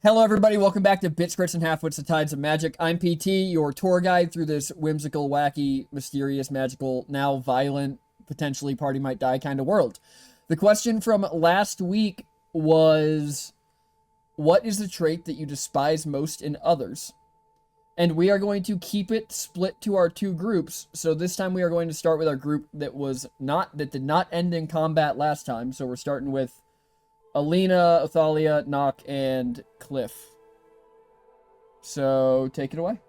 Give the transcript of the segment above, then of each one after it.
Hello, everybody. Welcome back to Bit Scripts and Halfwits, the Tides of Magic. I'm PT, your tour guide through this whimsical, wacky, mysterious, magical, now violent, potentially party might die kind of world. The question from last week was, what is the trait that you despise most in others? And we are going to keep it split to our two groups. So this time we are going to start with our group that did not end in combat last time. So we're starting with Alina, Athalia, Nock, and Cliff. So, take it away.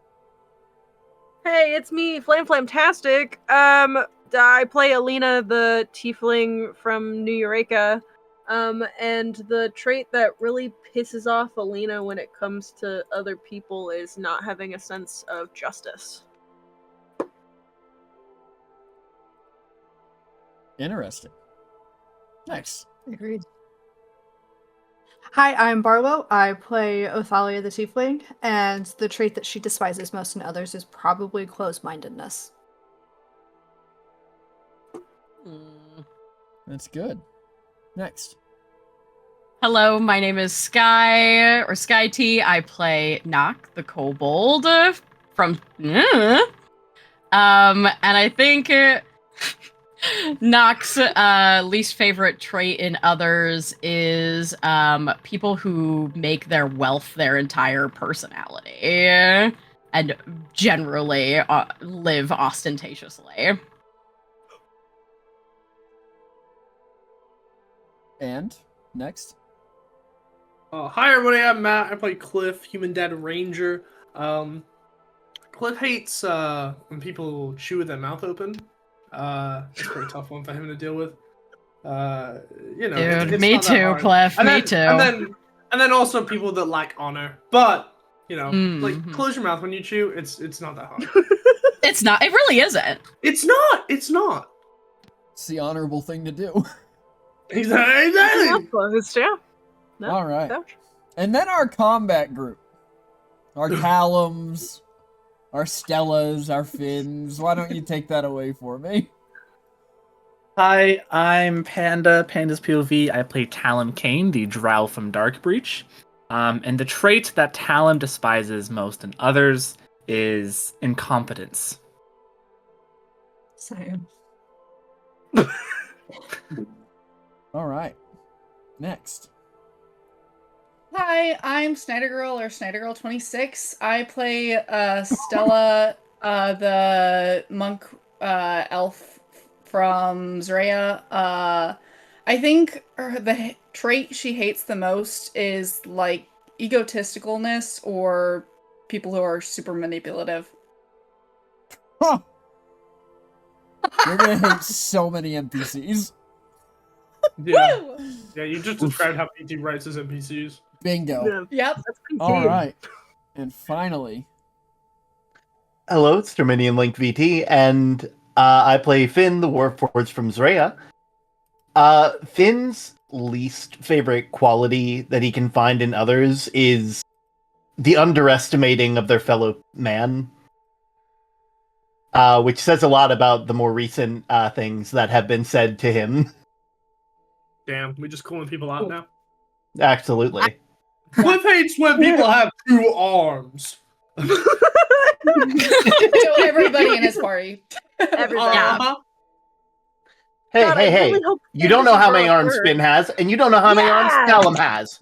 Hey, it's me, Flamtastic. I play Alina, the tiefling from New Eureka. And the trait that really pisses off Alina when it comes to other people is not having a sense of justice. Interesting. Nice. Agreed. Hi, I'm Barlow. I play Othalia the Tiefling, and the trait that she despises most in others is probably closed-mindedness. That's good. Next. Hello, my name is Sky, or Sky T. I play Nock, the Kobold, from... and I think... Nock's least favorite trait in others is people who make their wealth their entire personality and generally live ostentatiously. And next. Hi everybody, I'm Matt. I play Cliff, Human Dead Ranger. Cliff hates when people chew with their mouth open. It's a pretty tough one for him to deal with. Dude, it's me not that too, hard. Cliff. And Me then, too. And then also people that lack honor. But like close your mouth when you chew. It's not that hard. It's not. It really isn't. It's not. It's not. It's the honorable thing to do. Exactly. Yeah. No, All right. ouch. And then our combat group. Our Talums, our Stellas, our Finns. Why don't you take that away for me? Hi, I'm Panda, Panda's POV. I play Talum Kane, the drow from Darkbreach. And the trait that Talum despises most in others is incompetence. Same. All right. Next. Hi, I'm Snyder Girl or Snyder Girl 26. I play Stella, the monk elf from Zrea. I think the trait she hates the most is like egotisticalness or people who are super manipulative. Huh. You're gonna hate so many NPCs. Yeah. Yeah, you just described how PT writes his NPCs. Bingo. Yep. All right. And finally, Hello, it's Dominion Link VT, and I play Finn, the Warforged from Zrea. Finn's least favorite quality that he can find in others is the underestimating of their fellow man. Which says a lot about the more recent things that have been said to him. Damn, we just calling people out now. Absolutely. Cliff hates when people have two arms. So everybody in his party. Everybody. Uh-huh. Hey, God, I hey, really hey. hope You Finn don't know doesn't how grow many a arms third. Finn has, and you don't know how many arms Yeah. Callum has.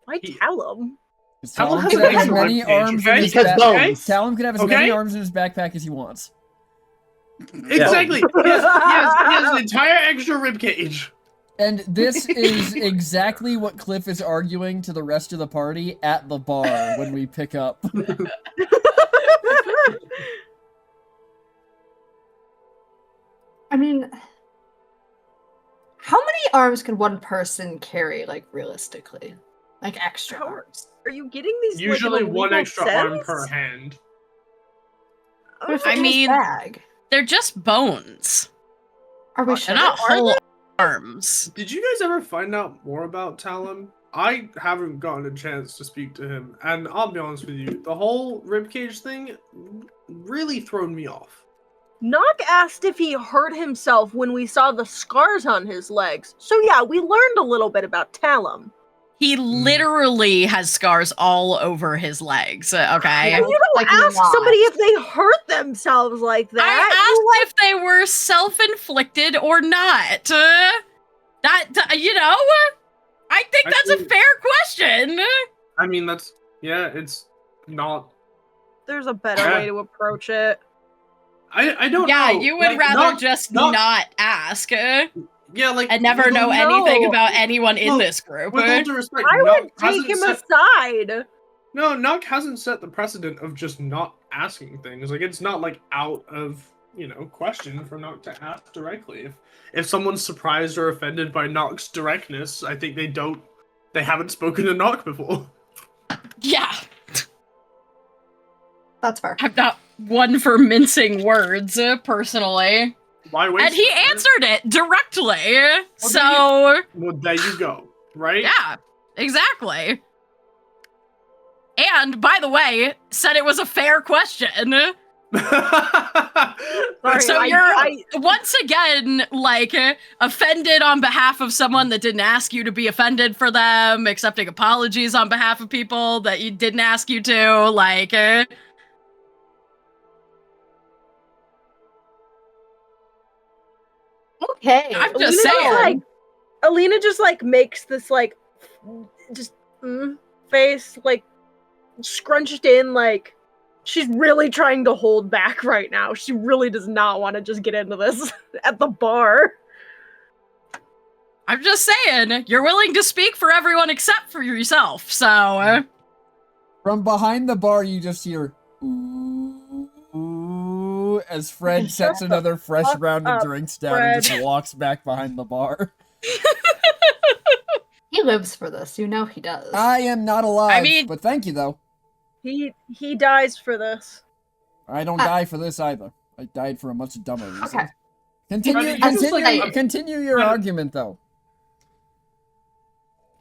Why tell him? Talon has can an have as extra many ribcage, arms okay? in his Because back. bones. Talon can have as many Okay? arms in his backpack as he wants. Exactly. He has an entire extra ribcage. And this is exactly what Cliff is arguing to the rest of the party at the bar when we pick up. I mean, how many arms can one person carry, like, realistically? Like, extra How- arms? Are you getting these? Usually like, in a one legal extra arm sense? per hand. What if Oh, it's in his mean- bag? They're just bones. Are we They're sure? not Are whole arms. Did you guys ever find out more about Talon? I haven't gotten a chance to speak to him, and I'll be honest with you, the whole ribcage thing really thrown me off. Nock asked if he hurt himself when we saw the scars on his legs. So yeah, we learned a little bit about Talum. He literally has scars all over his legs. Okay. And you don't Like, ask not. somebody if they hurt themselves like that. I asked if they were self-inflicted or not. You know, I think that's a Actually- fair question. I mean, it's not. There's a better Yeah. way to approach it. I don't know. Yeah, you would Like, rather just not- not ask and Yeah, like never know No. anything about anyone in Well, this group. With all due respect, I Nock would take hasn't him set- aside. No, Nock hasn't set the precedent of just not asking things. Like, it's not like out of question for Nock to ask directly. If someone's surprised or offended by Nock's directness, I think they haven't spoken to Nock before. Yeah, That's fair. I'm not one for mincing words, personally. Why waste And he it? answered it directly. there So, Well, there you go. Right? yeah, exactly. And, by the way, said it was a fair question. Sorry, So I- you're once again like offended on behalf of someone that didn't ask you to be offended for them, accepting apologies on behalf of people that you didn't ask you to. Like, Okay. I'm Alina just saying. like- Alina just like makes this like just face like scrunched in, like she's really trying to hold back right now. She really does not want to just get into this at the bar. I'm just saying, you're willing to speak for everyone except for yourself. So, From behind the bar, you just hear ooh as Fred Shut sets the another fresh fuck round of up, drinks down and just Fred. walks back behind the bar. He lives for this. You know he does. I am not alive, mean- but thank you though. He dies for this. I don't die for this either. I died for a much dumber reason. Okay. Continue, I just continue, like- continue your Fred- argument though.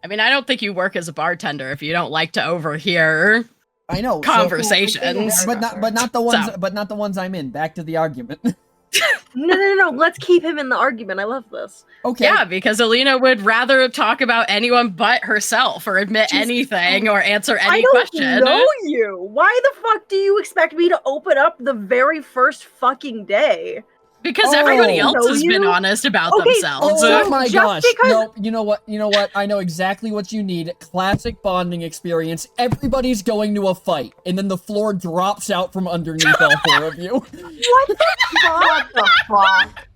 I mean, I don't think you work as a bartender if you don't like to overhear I know. so- conversations. but not the ones. So. But not the ones I'm in. Back to the argument. No. Let's keep him in the argument. I love this. Okay. Yeah, because Alina would rather talk about anyone but herself or admit Just- anything or answer I any don't question. know you. Why the fuck do you expect me to open up the very first fucking day? Because Oh. everybody I else don't has know been you. honest about Okay, themselves. Oh my just gosh. because- Nope. You know what? I know exactly what you need. Classic bonding experience. Everybody's going to a fight, and then the floor drops out from underneath all four of you. What the fuck? What the fuck?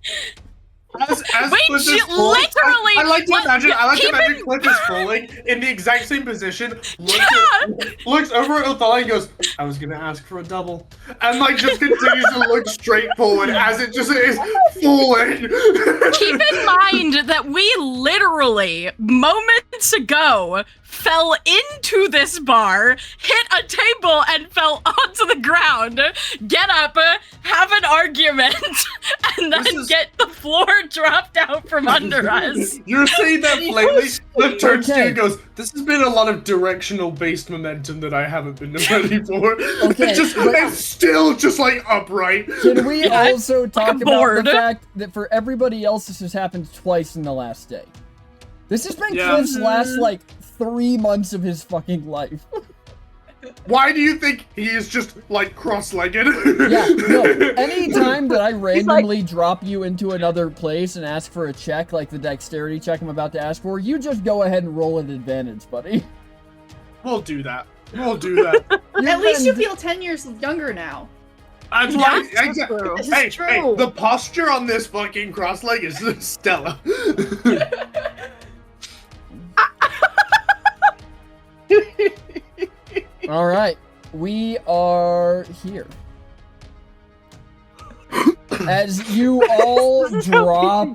As Wait, Cliff is you falling- literally- I like to what- imagine. I like to keep imagine Cliff is falling in the exact same position. Looks over at Othala and goes, "I was gonna ask for a double," and like just continues to look straight forward as it just is falling. Keep in mind that we literally, moments ago, fell into this bar, hit a table, and fell onto the ground, get up, have an argument, and then This is- get the floor dropped out from under us. You're saying that plainly. Cliff turns to you Okay. and goes, "This has been a lot of directional based momentum that I haven't been ready for." Okay, It's still just like upright. Can we Yeah, also talk a about board. the fact that for everybody else, this has happened twice in the last day? This has been Yeah. Cliff's last, 3 months of his fucking life. Why do you think he is just like cross-legged? Yeah, no. Anytime that I randomly drop you into another place and ask for a check, like the dexterity check I'm about to ask for, you just go ahead and roll an advantage, buddy. We'll do that. We'll do that. At least you feel 10 years younger now. That's Yeah, right. Exactly. true. This is Hey, true. hey, the posture on this fucking cross leg is stellar. All right, we are here. As you all drop,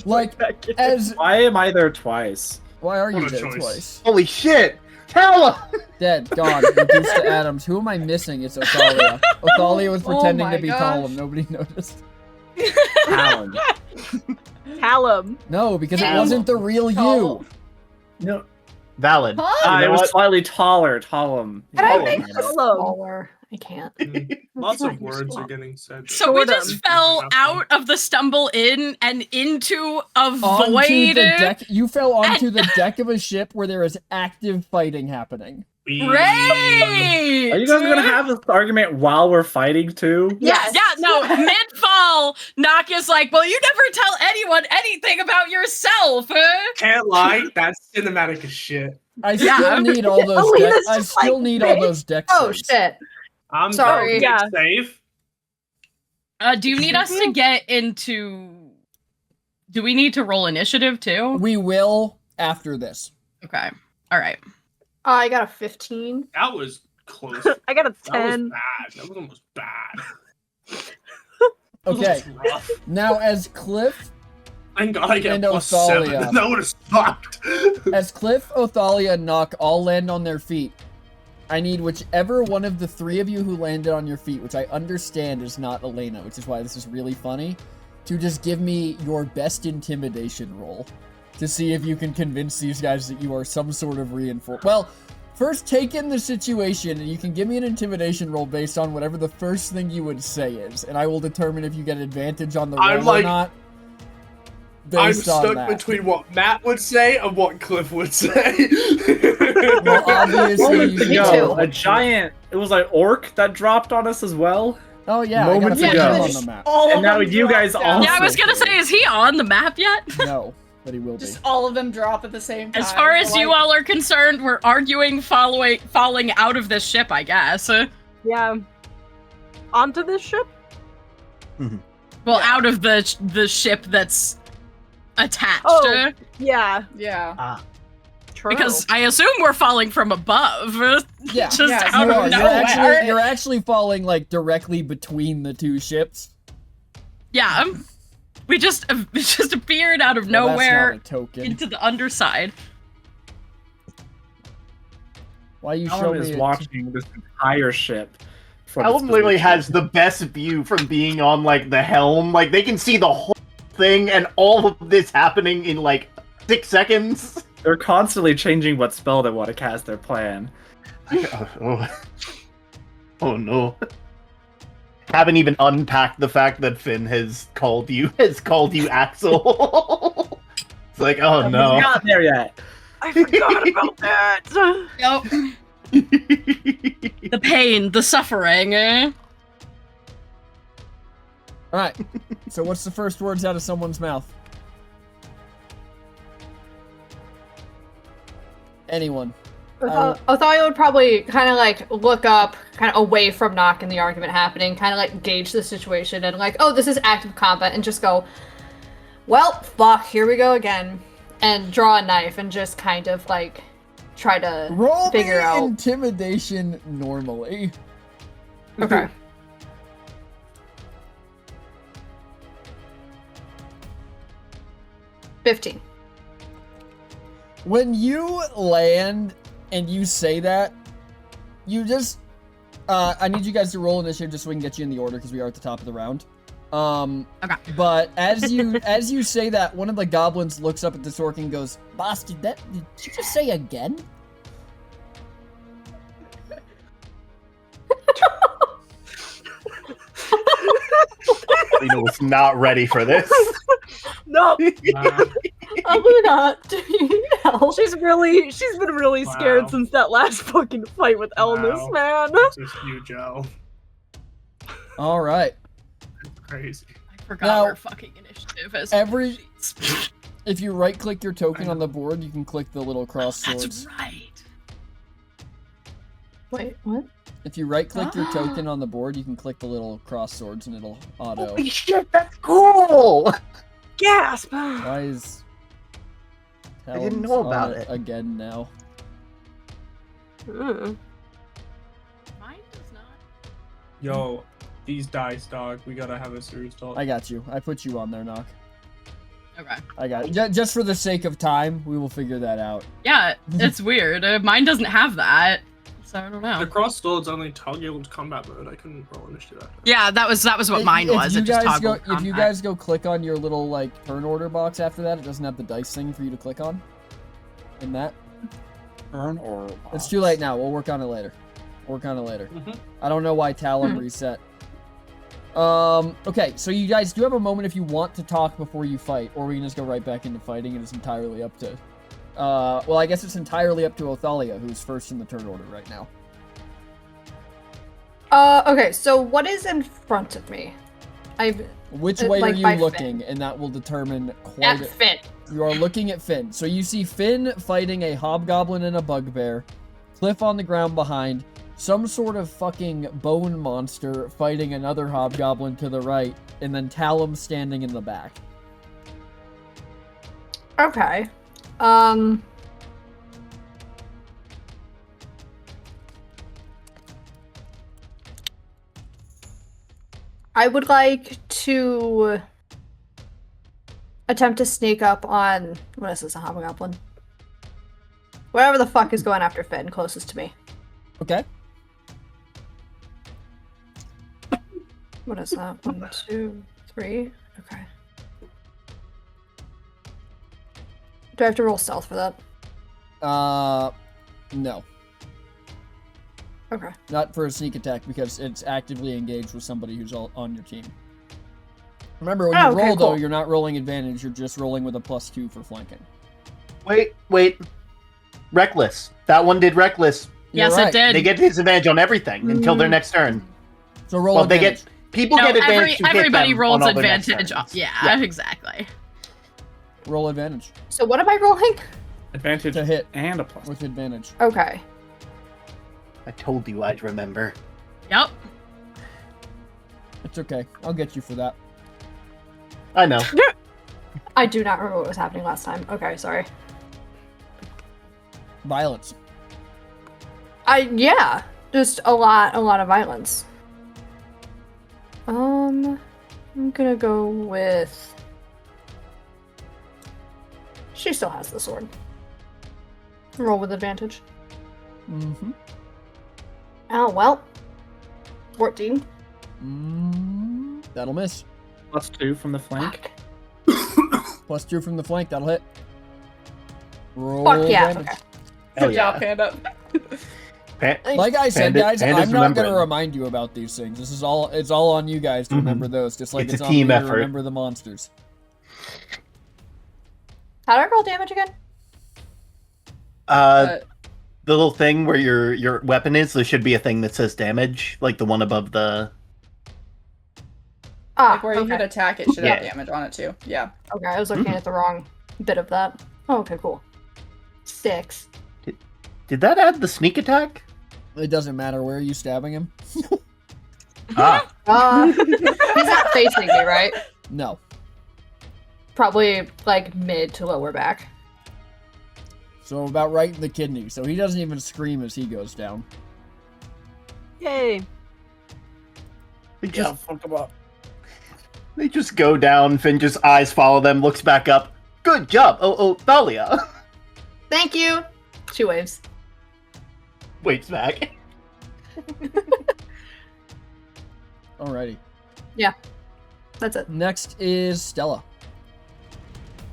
like, as Why am I there twice? why are you What a there choice. twice? Holy shit! Tala! Dead, gone, reduced to atoms. Who am I missing? It's Othalia. Othalia was Oh pretending my to be gosh. Column. Nobody noticed. Talon. Callum. No, because it Talon. wasn't the real you. Talon. No, Valid. Huh? You know it was what? slightly taller. Talon. And I Oh, think man. it's Hello. smaller. I can't. Lots of Fine, words are stop. getting said. So we Sort of. just fell out of the stumble in and into a Onto void. the deck. You fell onto and- the deck of a ship where there is active fighting happening. Great! Are you guys gonna have this argument while we're fighting too? Yes. Yeah, no, mid-fall, Nock is like, well, you never tell anyone anything about yourself. Can't lie, that's cinematic as shit. I Yeah. still need all those Alina's deck. I just still like, need all "Bitch." those deck Oh saves. shit. I'm Sorry. down to Yeah. save. Do you need us to get into... Do we need to roll initiative, too? We will after this. Okay, all right. I got a 15. That was close. I got a That was 10. bad. That was almost bad. Okay, That was rough. now as Cliff, Thank God I get And plus Othalia. 7. That would have sucked. Othalia, and Nock all land on their feet, I need whichever one of the three of you who landed on your feet, which I understand is not Elena, which is why this is really funny, to just give me your best intimidation roll to see if you can convince these guys that you are some sort of reinforced. Well, first take in the situation, and you can give me an intimidation roll based on whatever the first thing you would say is, and I will determine if you get advantage on the roll I'm or like- not. I'm Based on stuck that. between what Matt would say and what Cliff would say. Well, obviously, Moments you Me ago, too. a giant, it was like orc that dropped on us as well. Oh yeah, I gotta Moments put ago. him on the map. All And of now them you drop guys down. all- Yeah, I was gonna say, is he on the map yet? No, but he will be. Just all of them drop at the same time. As far as Like, you all are concerned, we're arguing falling out of this ship, I guess. Yeah. Onto this ship? Well, out of the ship that's attached. Oh. Yeah. Yeah. True. Because I assume we're falling from above. Yeah, Just Yeah, out you of are. nowhere. You're actually falling like directly between the two ships. Yeah. We just appeared out of Well, nowhere that's not a token. into the underside. Why you show Callum me is a watching this entire ship. from Callum its literally position. has the best view from being on like the helm. Like they can see the whole thing and all of this happening in like 6 seconds. They're constantly changing what spell they want to cast their plan. Oh no. Haven't even unpacked the fact that Finn has called you Axel. It's like, oh no. We're not there yet. I forgot about that. Yep. The pain, the suffering. Alright, so what's the first words out of someone's mouth? Anyone. Othalia would probably kind of like look up, kind of away from Nock and the argument happening, kind of like gauge the situation and like, oh, this is active combat, and just go, well, fuck, here we go again, and draw a knife and just kind of like try to Roll figure me out. intimidation normally. Okay. $15. When you land and you say that, you just I need you guys to roll initiative just so we can get you in the order because we are at the top of the round. Okay. But as you say that, one of the goblins looks up at the orc and goes, "Boss, did you just say again?" Lena was not ready for this. No, Aluna, do you need help? she's been really scared Wow. since that last fucking fight with Elmas, man. That's just you, Joe. All right. It's crazy. I forgot Now, our fucking initiative as every- sheets. If you right-click your token on the board, you can click the little cross That's swords. right. Wait, what? If you right-click your token on the board, you can click the little cross swords and it'll auto. Holy shit, that's cool! Gasp. Why is I didn't Talon's know on about it. again now? Mm. Mine does not. Yo, these dice, dog. We gotta have a serious talk. I got you. I put you on there, Nock. Okay. I got it. Just for the sake of time, we will figure that out. Yeah, it's weird. Mine doesn't have that, so I don't The know. cross swords only toggled combat mode. I couldn't roll initiative after. Yeah, that was what mine If was. you It just guys toggled if you combat. guys go click on your little like turn order box after that, it doesn't have the dice thing for you to click on. In that, Turn or it's too late now. We'll work on it later. Or kind of later. Mhm. I don't know why Talon reset. Okay, so you guys do have a moment if you want to talk before you fight, or we can just go right back into fighting, and it's entirely up to... well, I guess it's entirely up to Othalia, who's first in the turn order right now. Okay, so what is in front of me? Which way like are you by looking? Finn. And that will determine quite At a... Finn. You are looking at Finn. So you see Finn fighting a hobgoblin and a bugbear, Cliff on the ground behind, some sort of fucking bone monster fighting another hobgoblin to the right, and then Talum standing in the back. Okay. I would like to attempt to sneak up on... What is this, a hobgoblin? Whatever the fuck is going after Finn, closest to me. Okay. What is that? 1, 2, 3? Okay. Do I have to roll stealth for that? No. Okay. Not for a sneak attack, because it's actively engaged with somebody who's on your team. Remember, when you Oh, okay, roll, though, cool. you're not rolling advantage, you're just rolling with a +2 for flanking. Wait. Reckless. That one did reckless. You're Yes, right. it did. They get disadvantage on everything until their next turn. So roll Well, they advantage. get people No, get advantage to hit everybody them rolls on all their next advantage. turns. Yeah, exactly. Roll advantage. So what am I rolling? Advantage To hit. and a plus. With advantage. Okay. I told you I'd remember. Yep. It's okay. I'll get you for that. I know. I do not remember what was happening last time. Okay, sorry. Violence. Yeah. Just a lot of violence. I'm gonna go with... She still has the sword. Roll with advantage. Mm-hmm. Oh, well. 14. That'll miss. +2 from the flank. +2 from the flank, that'll hit. Roll Fuck yeah. advantage. Okay. Hell Good yeah. job, Panda. Like I said, Panda- guys, Panda's I'm not gonna remembering. remind you about these things. It's all on you guys to remember those, just like It's it's a on team me effort. to remember the monsters. How do I roll damage again? The little thing where your weapon is, there should be a thing that says damage, like the one above the. Ah, Like where you okay. hit attack, it should have Yeah. damage on it too. Yeah. Okay, I was looking at the wrong bit of that. Oh, okay, cool. 6. Did that add the sneak attack? It doesn't matter. Where are you stabbing him? Ah, He's not facing me, right? No. Probably like mid to lower back. So about right in the kidney. So he doesn't even scream as he goes down. Yay. Fuck him up. They just go down. Finn just eyes follow them, looks back up. Good job. Oh, Thalia. Thank you. She waves. Waits back. Alrighty. That's it. Next is Stella.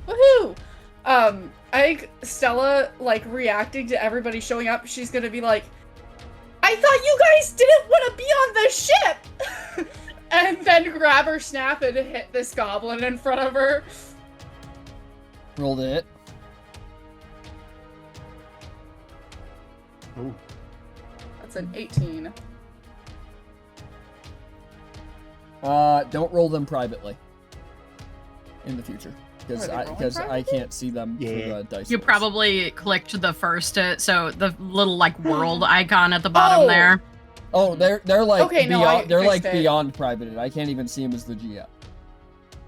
Woohoo! Stella, like, reacting to everybody showing up, she's gonna be like, I thought you guys didn't want to be on the ship! And then grab her snap and hit this goblin in front of her. Roll to hit. Ooh. That's an 18. Don't roll them privately. In the future. Because Are they rolling I privately? can't see them Yeah. for the dice You rolls. probably clicked the first, so the little like world icon at the bottom Oh. there. Oh, they're like Okay, no, beyond, I they're like fixed it. beyond privated. I can't even see them as the GM.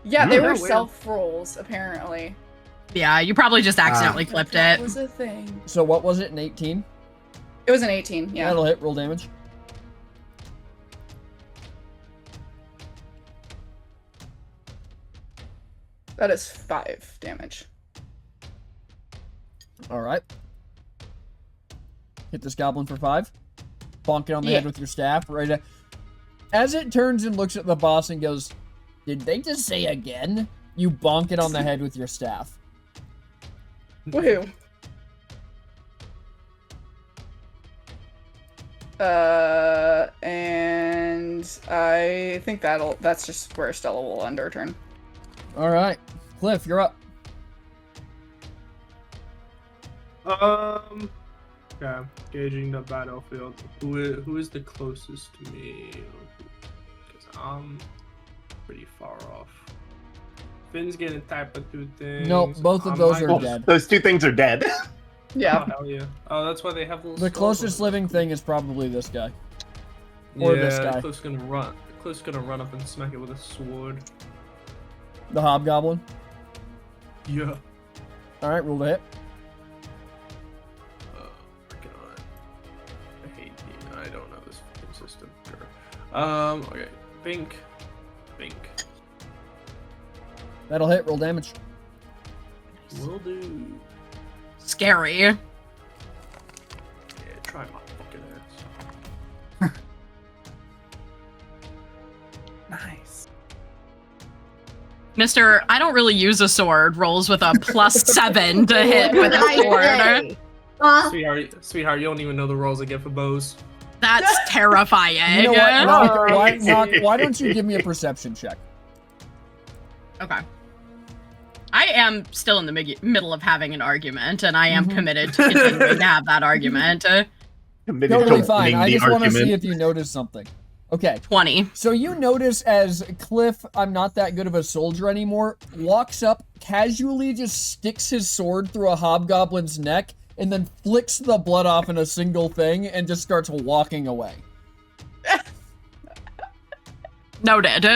Yeah, they Hmm. were Oh, weird. self rolls, apparently. Yeah, you probably just accidentally clipped That it. was a thing. So what was it? An 18? It was an 18, yeah. That'll hit. Roll damage. That is 5 damage. All right. Hit this goblin for 5. Bonk it on the head Yeah. with your staff. As it turns and looks at the boss and goes, "Did they just say again?" You bonk it on the head with your staff. Woohoo. And I think that's just where Stella will end her turn. All right, Cliff, you're up. Yeah, gauging the battlefield. Who is the closest to me? Because I'm pretty far off. Finn's gonna type of two things. No, both of those are dead. Those two things are dead. Yeah. Oh, hell yeah. Oh, that's why they have little The skulls closest on them. living thing is probably this guy. Or this guy. Cliff's gonna run up and smack it with a sword. The hobgoblin. Yeah. All right, roll to hit. Freaking on. I hate you. I don't know this fucking system. Sure. Okay. Bink. That'll hit. Roll damage. Will do. Scary. Yeah, try my fucking ass. Nice. Mr. I don't really use a sword rolls with a +7 to hit with a sword. Sweetheart, you don't even know the rolls I get for bows. That's terrifying. You know what? Knock, why don't you give me a perception check? Okay. I am still in the middle of having an argument, and I am committed to continuing to have that argument. Totally fine. I just want to see if you notice something. Okay. 20. So you notice as Cliff, I'm not that good of a soldier anymore, walks up, casually just sticks his sword through a hobgoblin's neck, and then flicks the blood off in a single thing, and just starts walking away. Noted.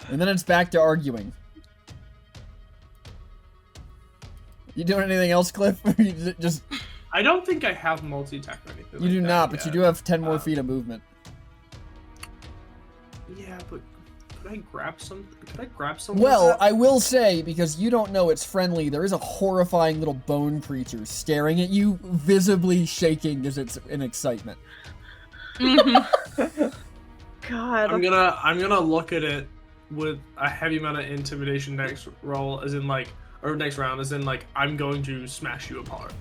And then it's back to arguing. You doing anything else, Cliff? Or you just... I don't think I have multi-attack or anything. You do not, but you do have 10 more feet of movement. Yeah, but could I grab some? Well, I will say, because you don't know it's friendly, there is a horrifying little bone creature staring at you, visibly shaking as it's in excitement. God. I'm gonna look at it with a heavy amount of intimidation next roll, as in like, or next round, as in like, I'm going to smash you apart.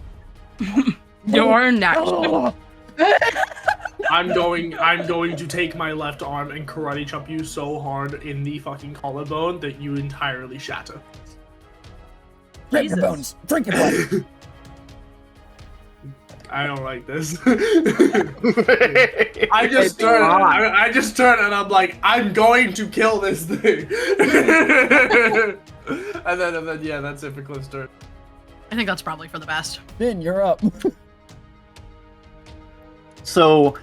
You're next. I'm going to take my left arm and karate chop you so hard in the fucking collarbone that you entirely shatter. Break your bones! Drink your blood! I don't like this. I just turn and I'm like, I'm going to kill this thing. and then yeah, that's it for Cliff's turn. I think that's probably for the best. Finn, you're up. So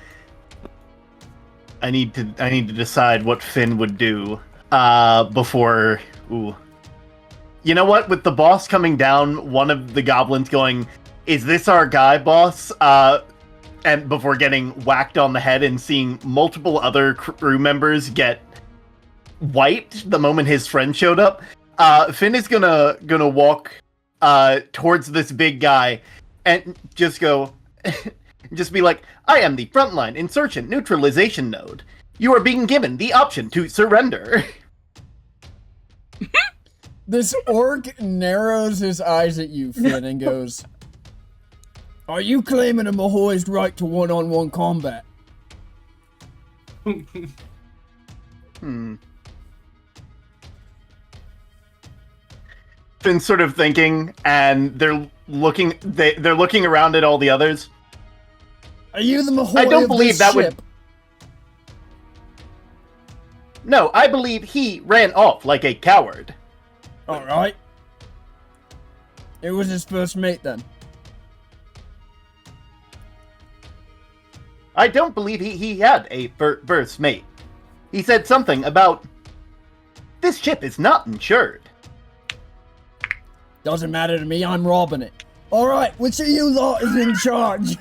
I need to decide what Finn would do before. Ooh. You know what? With the boss coming down, one of the goblins going, "Is this our guy, boss?" And before getting whacked on the head and seeing multiple other crew members get wiped the moment his friend showed up, Finn is gonna walk towards this big guy and just go, just be like, "I am the frontline insertion neutralization node. You are being given the option to surrender." This orc narrows his eyes at you, Finn, and goes, "Are you claiming a Mahoy's right to one-on-one combat?" Finn's sort of thinking, and they're looking around at all the others. Are you the Mahoy I don't of believe this that ship? would. No, I believe he ran off like a coward. Alright. It was his first mate, then. I don't believe he had a first mate. He said something about, "This ship is not insured." Doesn't matter to me, I'm robbing it. Alright, which of you lot is in charge?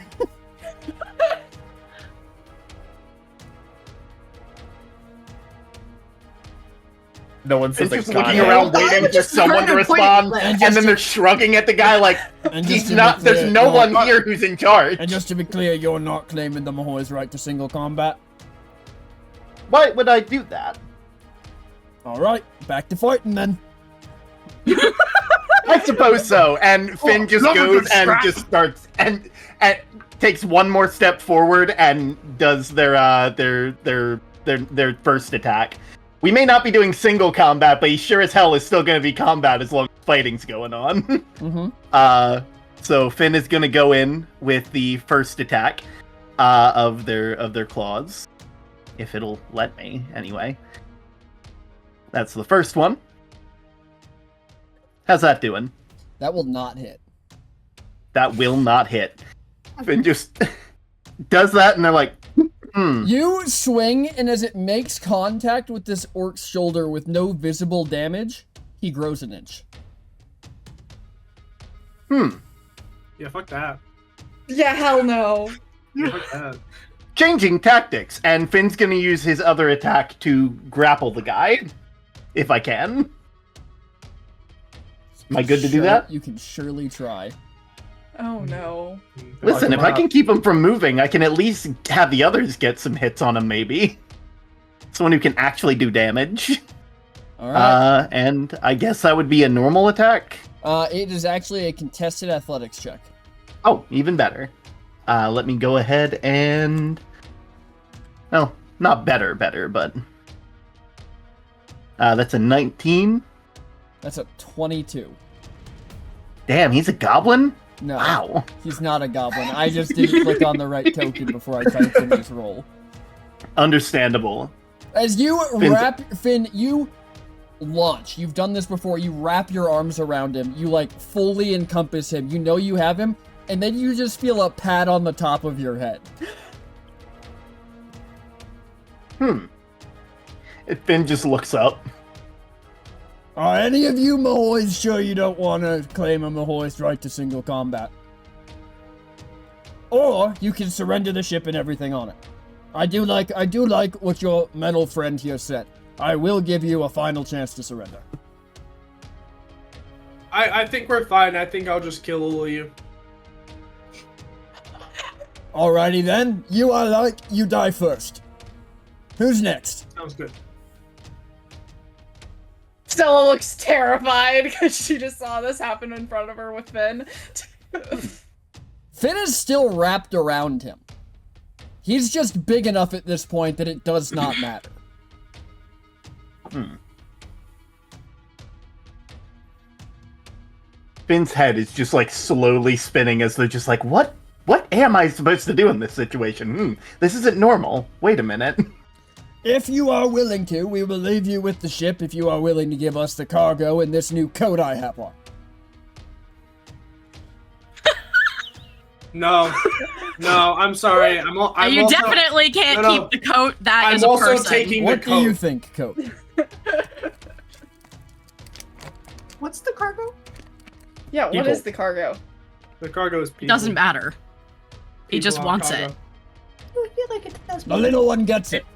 No one says It's just a looking god. around waiting for someone to respond, and then they're shrugging at the guy like, And he's just to not, be clear, there's no you're- one here who's in charge. And just to be clear, you're not claiming the Mahoy's right to single combat? Why would I do that? Alright, back to fighting then. I I suppose so. And Finn just love a goes good and scrap. just starts and takes one more step forward and does their first attack. We may not be doing single combat, but he sure as hell is still going to be combat as long as fighting's going on. Mm-hmm. So Finn is going to go in with the first attack of their claws, if it'll let me. Anyway, that's the first one. How's that doing? That will not hit. That will not hit. Finn just does that, and they're like, You swing, and as it makes contact with this orc's shoulder with no visible damage, he grows an inch. Yeah, fuck that. Yeah, hell no. Yeah, fuck that. Changing tactics, and Finn's gonna use his other attack to grapple the guy, if I can. Am I good to do that? You can surely try. Oh no. Listen, if I can keep him from moving, I can at least have the others get some hits on him, maybe. Someone who can actually do damage. Alright. And I guess that would be a normal attack. It is actually a contested athletics check. Oh, even better. Let me go ahead and... Oh, not better, but... that's a 19. That's a 22. Damn, he's a goblin? No, Wow. he's not a goblin. I just didn't click on the right token before I typed in his roll. Understandable. As you Finn's- wrap, Finn, you launch. You've done this before. You wrap your arms around him. You, like, fully encompass him. You know you have him. And then you just feel a pat on the top of your head. Finn just looks up. Are any of you Mahoys sure you don't want to claim a Mahoy's right to single combat? Or you can surrender the ship and everything on it. I do like what your metal friend here said. I will give you a final chance to surrender. I think we're fine. I think I'll just kill all of you. Alrighty then, you die first. Who's next? Sounds good. Stella looks terrified because she just saw this happen in front of her with Finn. Finn is still wrapped around him. He's just big enough at this point that it does not matter. Finn's head is just like slowly spinning as they're just like, what am I supposed to do in this situation? This isn't normal. Wait a minute. If you are willing to, we will leave you with the ship if you are willing to give us the cargo and this new coat I have on. No, I'm sorry. I'm you also, definitely can't No. keep the coat. That is I'm a also person. taking What the do you coat. think, Coat? What's the cargo? Yeah, what People. is the cargo? The cargo is people. Doesn't matter. He People just on wants cargo. it. I feel like it does. The little one gets it.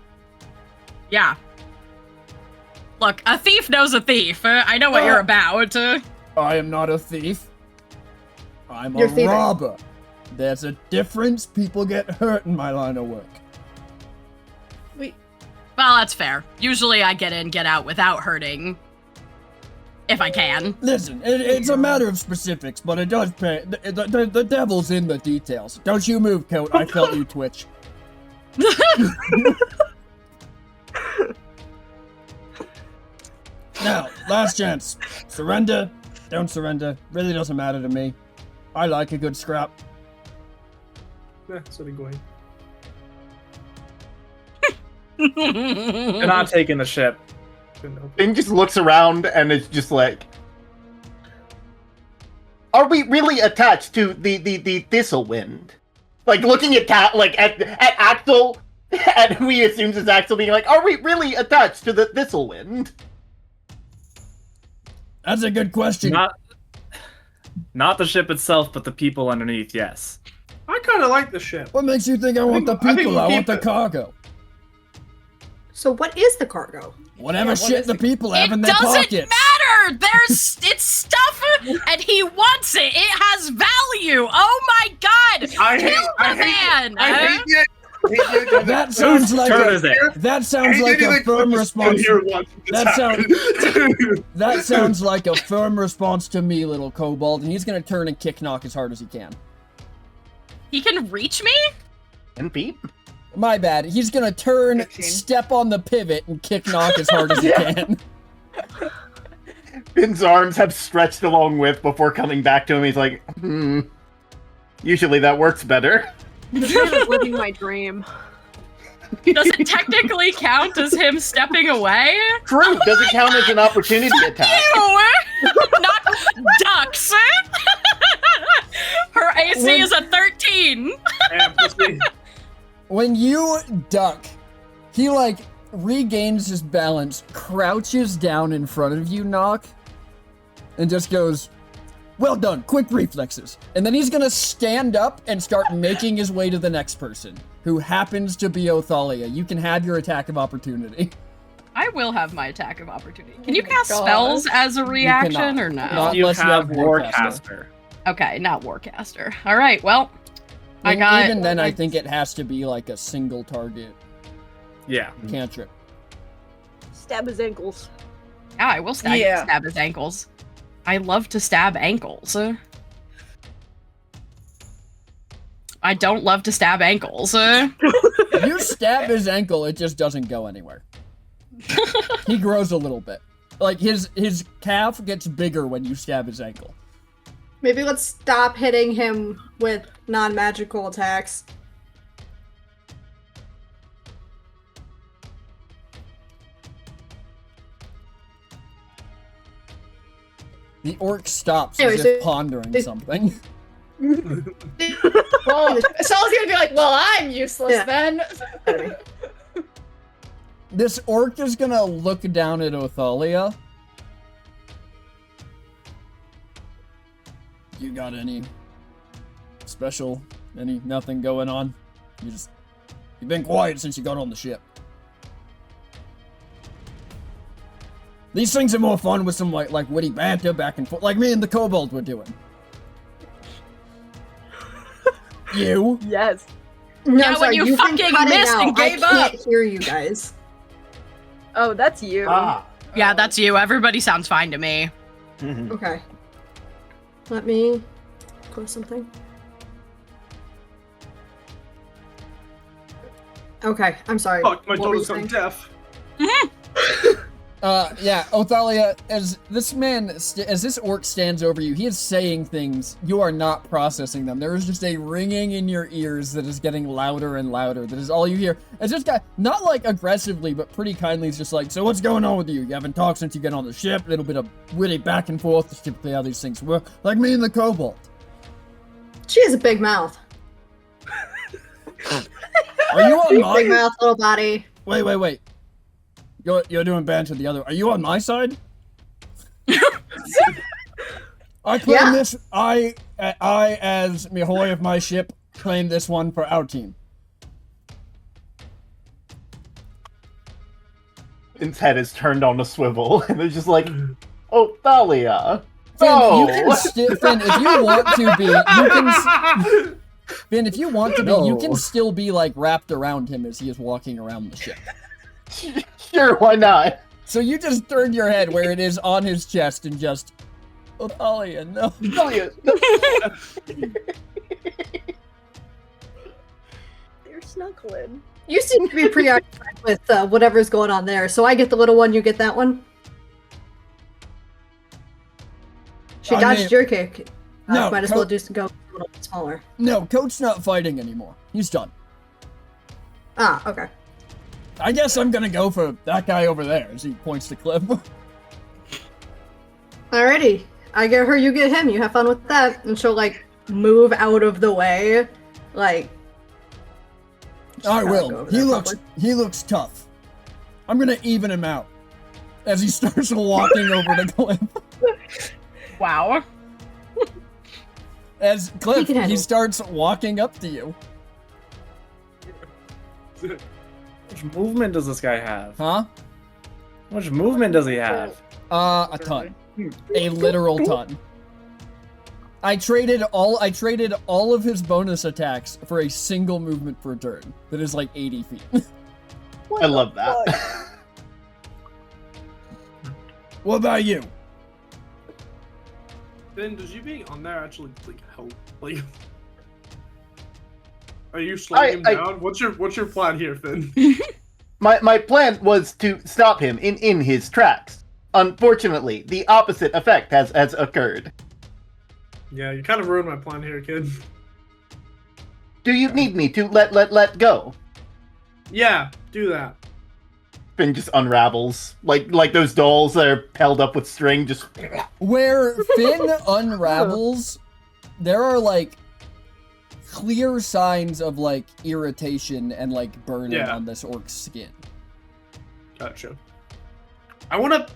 Yeah. Look, a thief knows a thief. I know what you're about. I am not a thief. I'm You're a thieving. robber. There's a difference. People get hurt in my line of work. Wait, Well, that's fair. Usually I get in, get out without hurting. If I can. Listen, it's a matter of specifics, but it does pay. The devil's in the details. Don't you move, Coat. I felt you twitch. Now, last chance. Surrender. Don't surrender. Really doesn't matter to me. I like a good scrap. So they're going. They're not taking the ship. Finn just looks around and is just like, are we really attached to the Thistlewind? Like looking at at Axel, and who he assumes is Axel, being like, are we really attached to the Thistlewind? That's a good question. Not the ship itself, but the people underneath, yes. I kind of like the ship. What makes you think I want the I think people? we'll I want keep the it. cargo. So what is the cargo? Whatever what shit is the the- people have It in their doesn't pockets. matter! It's stuff and he wants it. It has value. Oh my god! I Kill hate, the I hate, man! I hate the, That sounds like turn a, is it? that sounds like a firm response. That sounds like a firm response to me, little kobold, and he's gonna turn and kick Knock as hard as he can. He can reach me? And Pete? My bad. He's gonna turn, 15. step on the pivot, and kick Knock as hard as he can. Finn's arms have stretched along with before coming back to him. He's like, usually that works better. This man is living my dream. Does it technically count as him stepping away? True. Does it count as an opportunity attack? Ew! Not ducks. Her AC is a 13. When you duck, he like regains his balance, crouches down in front of you, Knock, and just goes, "Well done, quick reflexes." And then he's gonna stand up and start making his way to the next person, who happens to be Othalia. You can have your attack of opportunity. I will have my attack of opportunity. Can you my cast God. spells as a reaction cannot. or no? Not You unless you have have Warcaster. Warcaster. Okay, not Warcaster. All right, well, I And got. even then, I think it has to be like a single target Yeah. cantrip. Stab his ankles. Yeah, I will stab, Yeah. stab his ankles. I love to stab ankles. I don't love to stab ankles. You stab his ankle, it just doesn't go anywhere. He grows a little bit. Like his calf gets bigger when you stab his ankle. Maybe let's stop hitting him with non-magical attacks. The orc stops Anyway, as so- if pondering something. Well, Saul's gonna be like, well, I'm useless Yeah. then. This orc is gonna look down at Othalia. You got any special, nothing going on? You've been quiet since you got on the ship. These things are more fun with some like witty banter back and forth, like me and the kobold were doing. You? Yes. No, Yeah, I'm when sorry, you you've been fucking cutting missed out. and gave I up. can't hear you guys. Oh, that's you. Yeah, that's you. Everybody sounds fine to me. Okay. Let me close something. Okay, I'm sorry. Fuck, my What were you daughter's gone saying? deaf. Yeah, Othalia, as this orc stands over you, he is saying things, you are not processing them. There is just a ringing in your ears that is getting louder and louder. That is all you hear. As this guy, not like aggressively, but pretty kindly, is just like, so what's going on with you? You haven't talked since you get on the ship, a little bit of witty back and forth, that's typically how these things work, like me and the kobold. She has a big mouth. Are you on Big my... mouth, little body. Wait. You're doing banter the other... Are you on my side? I claim Yeah. this... I, as Mihoy of my ship, claim this one for our team. Finn's head is turned on a swivel, and they're just like, "Oh, Thalia." Finn, No. you can Finn, if you want to be, you can... Finn, if you want to be, you can No. still be, like, wrapped around him as he is walking around the ship. Sure, why not? So you just turn your head where it is on his chest and just... Oh, Thalia, no. Thalia. They're snuggling. You seem to be preoccupied with whatever's going on there, so I get the little one, you get that one. She I dodged mean- your kick. No, Might as well just go a little bit smaller. No, Coach's not fighting anymore. He's done. Ah, okay. I guess I'm gonna go for that guy over there, as he points to Cliff. Alrighty. I get her, you get him. You have fun with that. And she'll, like, move out of the way. Like... I Go will. over He there looks tough. I'm gonna even him out. As he starts walking over to Cliff. Wow. As Cliff, can handle he it. starts walking up to you. How much movement does this guy have? Huh? How much movement does he have? A ton. A literal ton. I traded all of his bonus attacks for a single movement per turn. That is like 80 feet. I love that. What about you? Finn, does you being on there actually like help? Like, are you slowing him down? What's your plan here, Finn? My plan was to stop him in his tracks. Unfortunately, the opposite effect has occurred. Yeah, you kind of ruined my plan here, kid. Do you need me to let go? Yeah, do that. Finn just unravels like those dolls that are held up with string. Just Where Finn unravels, there are like clear signs of like irritation and like burning on this orc's skin. Gotcha. I want to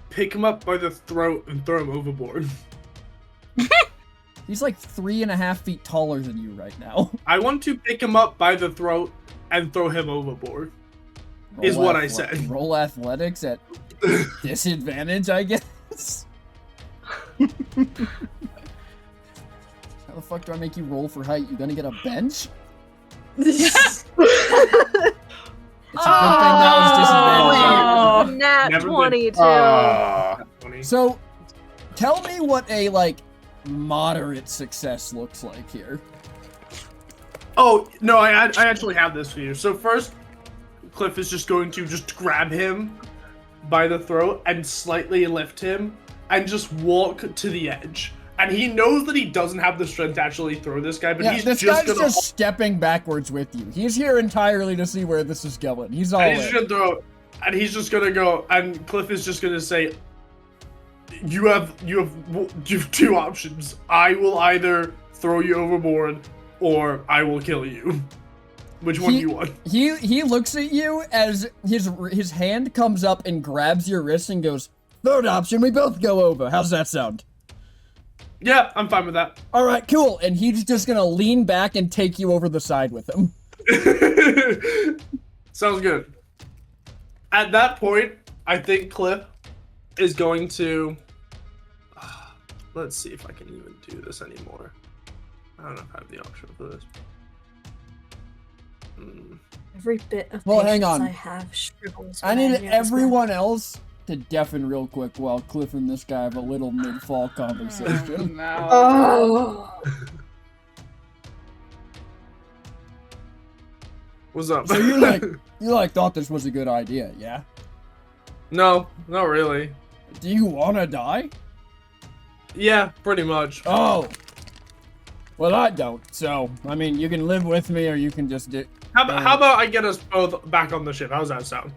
pick him up by the throat and throw him overboard. He's like 3.5 feet taller than you right now. I want to pick him up by the throat and throw him overboard. Is what I said. Roll athletics at disadvantage, I guess. How the fuck do I make you roll for height? You gonna get a bench? It's a good thing that was disadvantage. Nat Never 22. So, tell me what a like moderate success looks like here. Oh, no, I actually have this for you. So first, Cliff is just going to just grab him by the throat and slightly lift him and just walk to the edge. And he knows that he doesn't have the strength to actually throw this guy, but he's this just guy's gonna just stepping backwards with you. He's here entirely to see where this is going. He's all and he's in. just gonna throw, and he's just gonna go, and Cliff is just gonna say, you have two options. I will either throw you overboard or I will kill you. Which one do you want? He looks at you as his hand comes up and grabs your wrist and goes, "Third option, we both go over. How's that sound?" Yeah, I'm fine with that. All right, cool. And he's just gonna lean back and take you over the side with him. Sounds good. At that point, I think Cliff is going to... let's see if I can even do this anymore. I don't know if I have the option for this. Every bit of Well, hang patience on. I have shrivels. I need everyone else to deafen real quick while Cliff and this guy have a little mid-fall conversation. No. Oh. What's up? So you thought this was a good idea, yeah? No, not really. Do you wanna die? Yeah, pretty much. Oh. Well, I don't. So, I mean, you can live with me, or you can just do. How about I get us both back on the ship? How's that sound?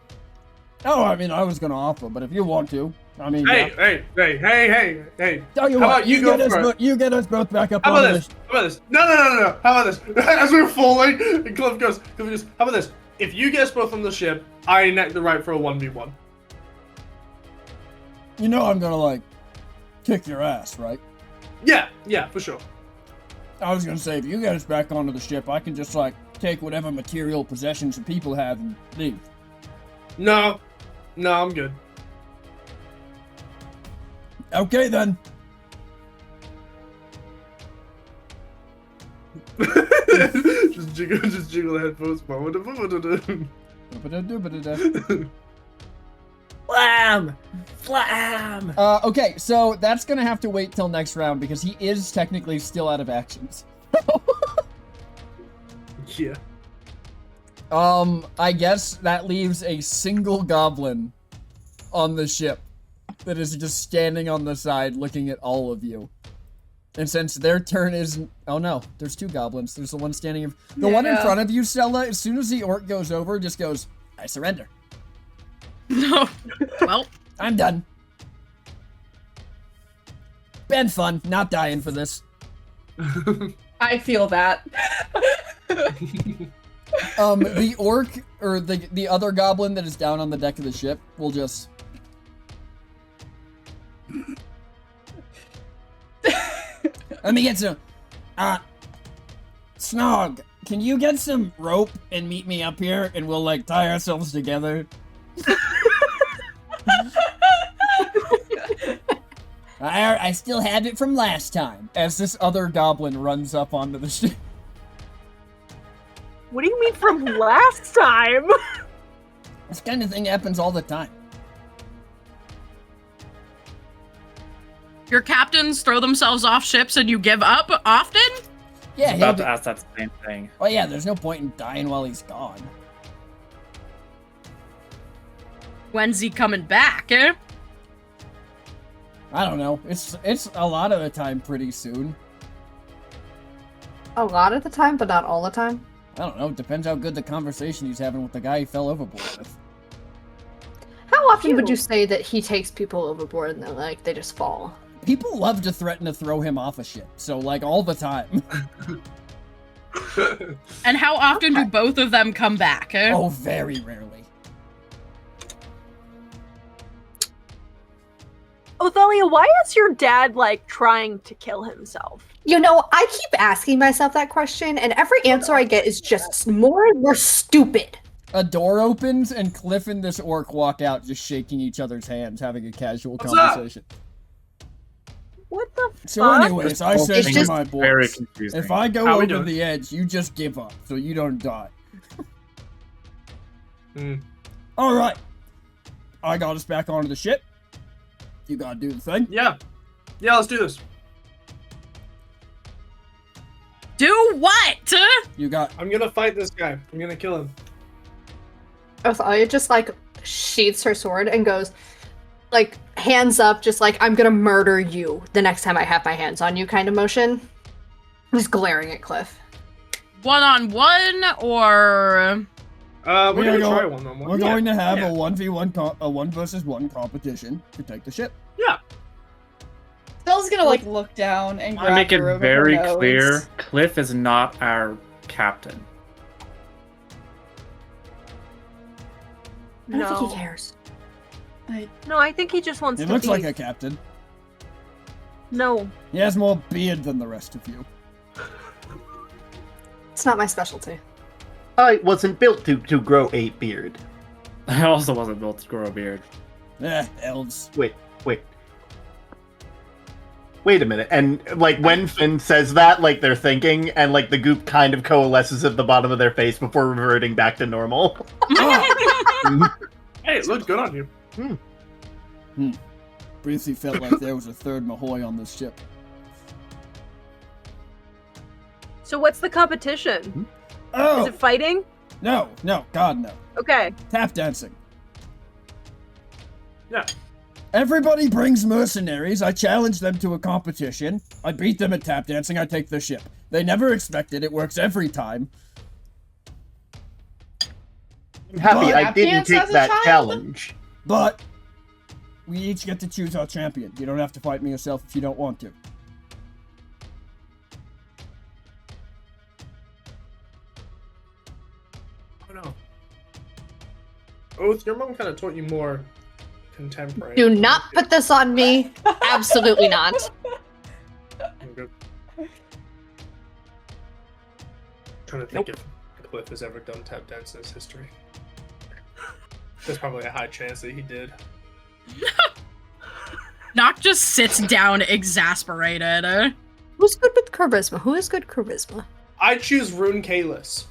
Oh, I mean, I was gonna offer, but if you want to, I mean. Hey, yeah. hey. Tell you How what, about you go first? you get us both back up How on about this? How about this? No. How about this? As we're falling, and Cliff goes, how about this? If you get us both on the ship, I enact the right for a 1v1. You know I'm gonna, like, kick your ass, right? Yeah, for sure. I was gonna say, if you get us back onto the ship, I can just, like, take whatever material possessions the people have and leave. No, I'm good. Okay, then. just jiggle the headphones. Flam! Okay, so that's gonna have to wait till next round because he is technically still out of actions. Yeah. I guess that leaves a single goblin on the ship that is just standing on the side looking at all of you. And since their turn is... Oh no, there's two goblins. There's the one standing... The one in front of you, Stella, as soon as the orc goes over, just goes, I surrender. No. Well, I'm done. Been fun. Not dying for this. I feel that. The orc, or the other goblin that is down on the deck of the ship, will just... Let me get some... Snog, can you get some rope and meet me up here, and we'll, like, tie ourselves together? I still have it from last time. As this other goblin runs up onto the ship. What do you mean from last time? This kind of thing happens all the time. Your captains throw themselves off ships and you give up often? Yeah, I was about to ask that same thing. Oh yeah, there's no point in dying while he's gone. When's he coming back, eh? I don't know. It's a lot of the time pretty soon. A lot of the time, but not all the time. I don't know. It depends how good the conversation he's having with the guy he fell overboard with. How often would you say that he takes people overboard and then, like, they just fall? People love to threaten to throw him off a ship, so, like, all the time. And how often do both of them come back, eh? Oh, very rarely. Othalia, why is your dad, like, trying to kill himself? You know, I keep asking myself that question, and every answer I get is just more and more stupid. A door opens, and Cliff and this orc walk out, just shaking each other's hands, having a casual What's conversation. What the So fuck? anyways, I said It's to just my Very boys, confusing. if I go How we over doing? the edge, you just give up, so you don't die. Alright. I got us back onto the ship. You gotta do the thing. Yeah, let's do this. Do what? You got... I'm gonna fight this guy. I'm gonna kill him. Othalia just, like, sheaths her sword and goes, like, hands up, just like, I'm gonna murder you the next time I have my hands on you kind of motion. Just glaring at Cliff. One-on-one, or... We're gonna go- try one on one. We're going to have yeah. a 1v1, a 1 versus 1 competition to take the ship. Yeah. Stella's gonna like look down and I grab make it her over very her nose. clear, Cliff is not our captain. I don't think No. he cares. No, I think he just wants He to looks be... like a captain. No. He has more beard than the rest of you. It's not my specialty. I wasn't built to grow a beard. I also wasn't built to grow a beard. Elves. Wait a minute. And, like, when Finn says that, like, they're thinking, and, like, the goop kind of coalesces at the bottom of their face before reverting back to normal. Hey, it looked good on you. Briefly felt like there was a third Mahoy on this ship. So what's the competition? Oh! Is it fighting? No, God no. Okay. Tap dancing. Yeah. Everybody brings mercenaries. I challenge them to a competition. I beat them at tap dancing. I take the ship. They never expect it. It works every time. I'm happy But- I didn't Dance take as a that child? challenge. But we each get to choose our champion. You don't have to fight me yourself if you don't want to. Oh no. Oath, your mom kind of taught you more contemporary. Do not put this on me. Absolutely not. I'm good. Trying to think if Cliff has ever done tap dance in his history. There's probably a high chance that he did. Nock just sits down exasperated. Who's good with charisma? Who is good charisma? I choose Rune Kalis.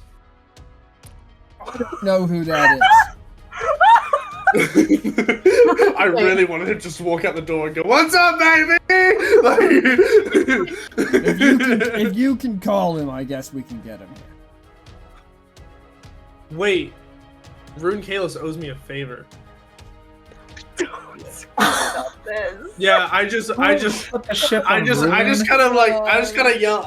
Know who that is. I really wanted to just walk out the door and go, "What's up, baby?" If you can call him, I guess we can get him here. Wait, Rune Kalis owes me a favor. Stop this. Yeah, I just kind of yell.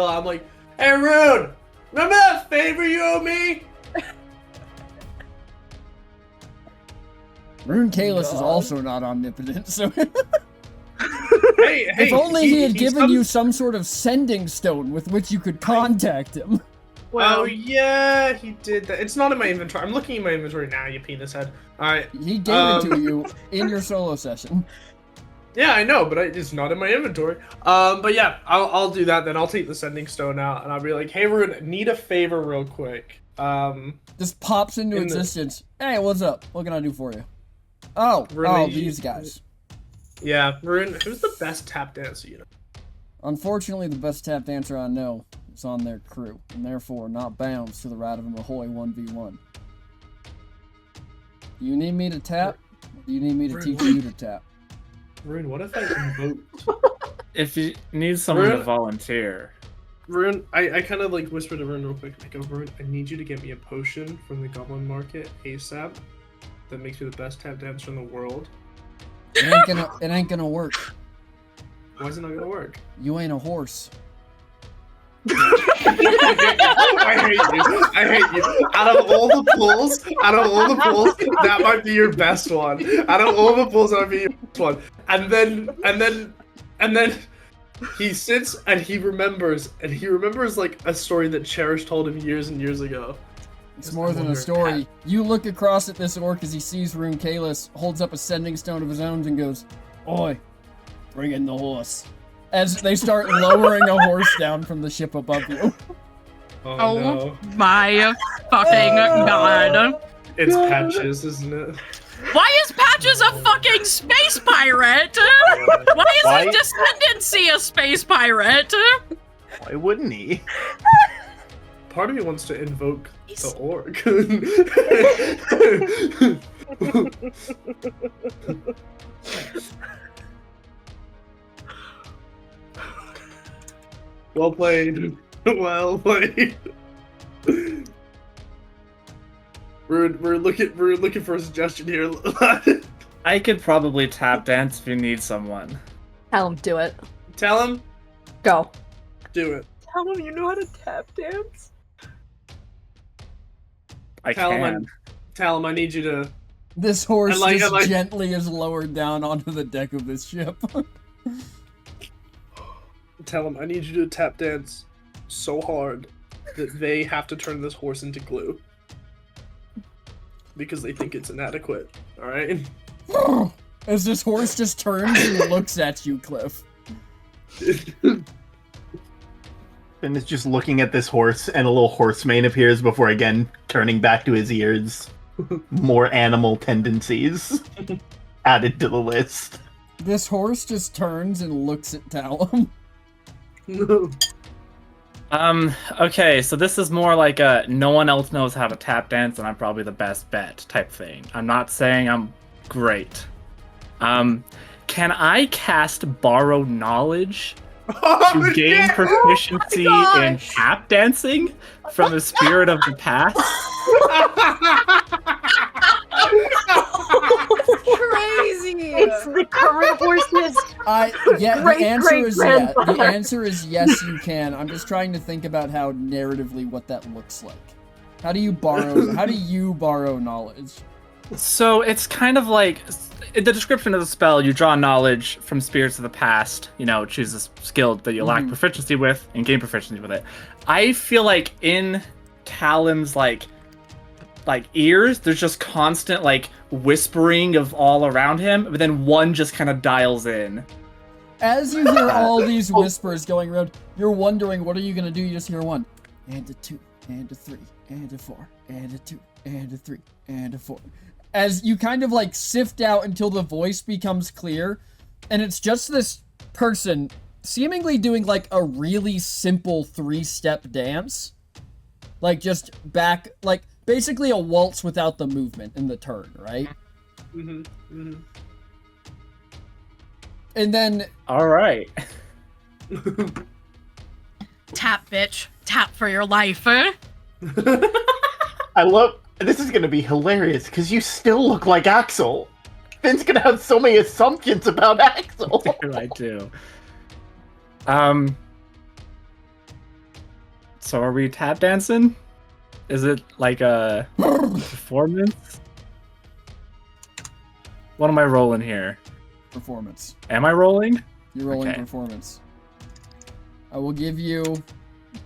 I'm like, "Hey, Rune, remember that favor you owe me?" Rune Kalis is also not omnipotent, so Hey, if only he had given some- you some sort of sending stone with which you could contact him. Well, Oh yeah, he did that. It's not in my inventory. I'm looking at my inventory now, you penis head. Alright. He gave it to you in your solo session. Yeah, I know, but it's not in my inventory. But yeah, I'll do that then. I'll take the sending stone out and I'll be like, "Hey Rune, need a favor real quick." Just pops into In the- existence. Hey, what's up? What can I do for you? Oh, Really? these guys. Yeah, Maroon, who's the best tap dancer you know? Unfortunately, the best tap dancer I know is on their crew, and therefore not bound to the right of a Mahoy 1v1. Do you need me to tap? Or do you need me to teach you to tap? Maroon, what if I invoke? If you need someone to Ruin- volunteer. Maroon, I kind of like whispered to Maroon real quick. I go, Maroon, I need you to get me a potion from the Goblin Market ASAP that makes me the best tap dancer in the world. It ain't gonna work. Why is it not gonna work? You ain't a horse. I hate you. I hate you. Out of all the pulls, that might be your best one. Out of all the pulls, that might be your best one. And then he sits and he remembers like a story that Cherish told him years and years ago. It's more than a story. You look across at this orc as he sees Rune Kalis, holds up a sending stone of his own and goes, "Oi, bring in the horse." As they start lowering a horse down from the ship above you. Oh, no. My fucking god. It's Patches, isn't it? Why is Patches a fucking space pirate? Why is his descendancy a space pirate? Why wouldn't he? Part of me wants to invoke the orc. Well played. Well played. We're looking for a suggestion here. I could probably tap dance if you need someone. Tell him do it. Tell him. Go. Do it. Tell him you know how to tap dance. I Tell can. him. Tell him I need you to. This horse I just like- gently is lowered down onto the deck of this ship. Tell him I need you to tap dance so hard that they have to turn this horse into glue because they think it's inadequate. All right. As this horse just turns and looks at you, Cliff. And is just looking at this horse, and a little horse mane appears before again turning back to his ears. More animal tendencies added to the list. This horse just turns and looks at Talum. Okay, so this is more like a no one else knows how to tap dance and I'm probably the best bet type thing. I'm not saying I'm great. Can I cast Borrow Knowledge to gain proficiency in tap dancing from the spirit of the past? Crazy. It's the current horses. Yeah, Great, the answer great is yeah. The grandfather. answer is yes, you can. I'm just trying to think about how narratively what that looks like. How do you borrow knowledge? So it's kind of like in the description of the spell, you draw knowledge from spirits of the past, choose a skill that you lack proficiency with and gain proficiency with it. I feel like in Talon's like ears, there's just constant like whispering of all around him, but then one just kind of dials in. As you hear all these whispers going around, you're wondering what are you gonna do? You just hear one, and a 2, and a 3, and a 4, and a 2, and a 3, and a 4. As you kind of like sift out until the voice becomes clear, and it's just this person seemingly doing like a really simple 3-step dance. Like just back, like basically a waltz without the movement and the turn, right? Mm-hmm. Mm-hmm. And then... Alright. Tap, bitch. Tap for your life. I love... This is gonna be hilarious, because you still look like Axel. Finn's gonna have so many assumptions about Axel. I do. So are we tap dancing? Is it like a performance? What am I rolling here? Performance. Am I rolling? You're rolling Okay. performance. I will give you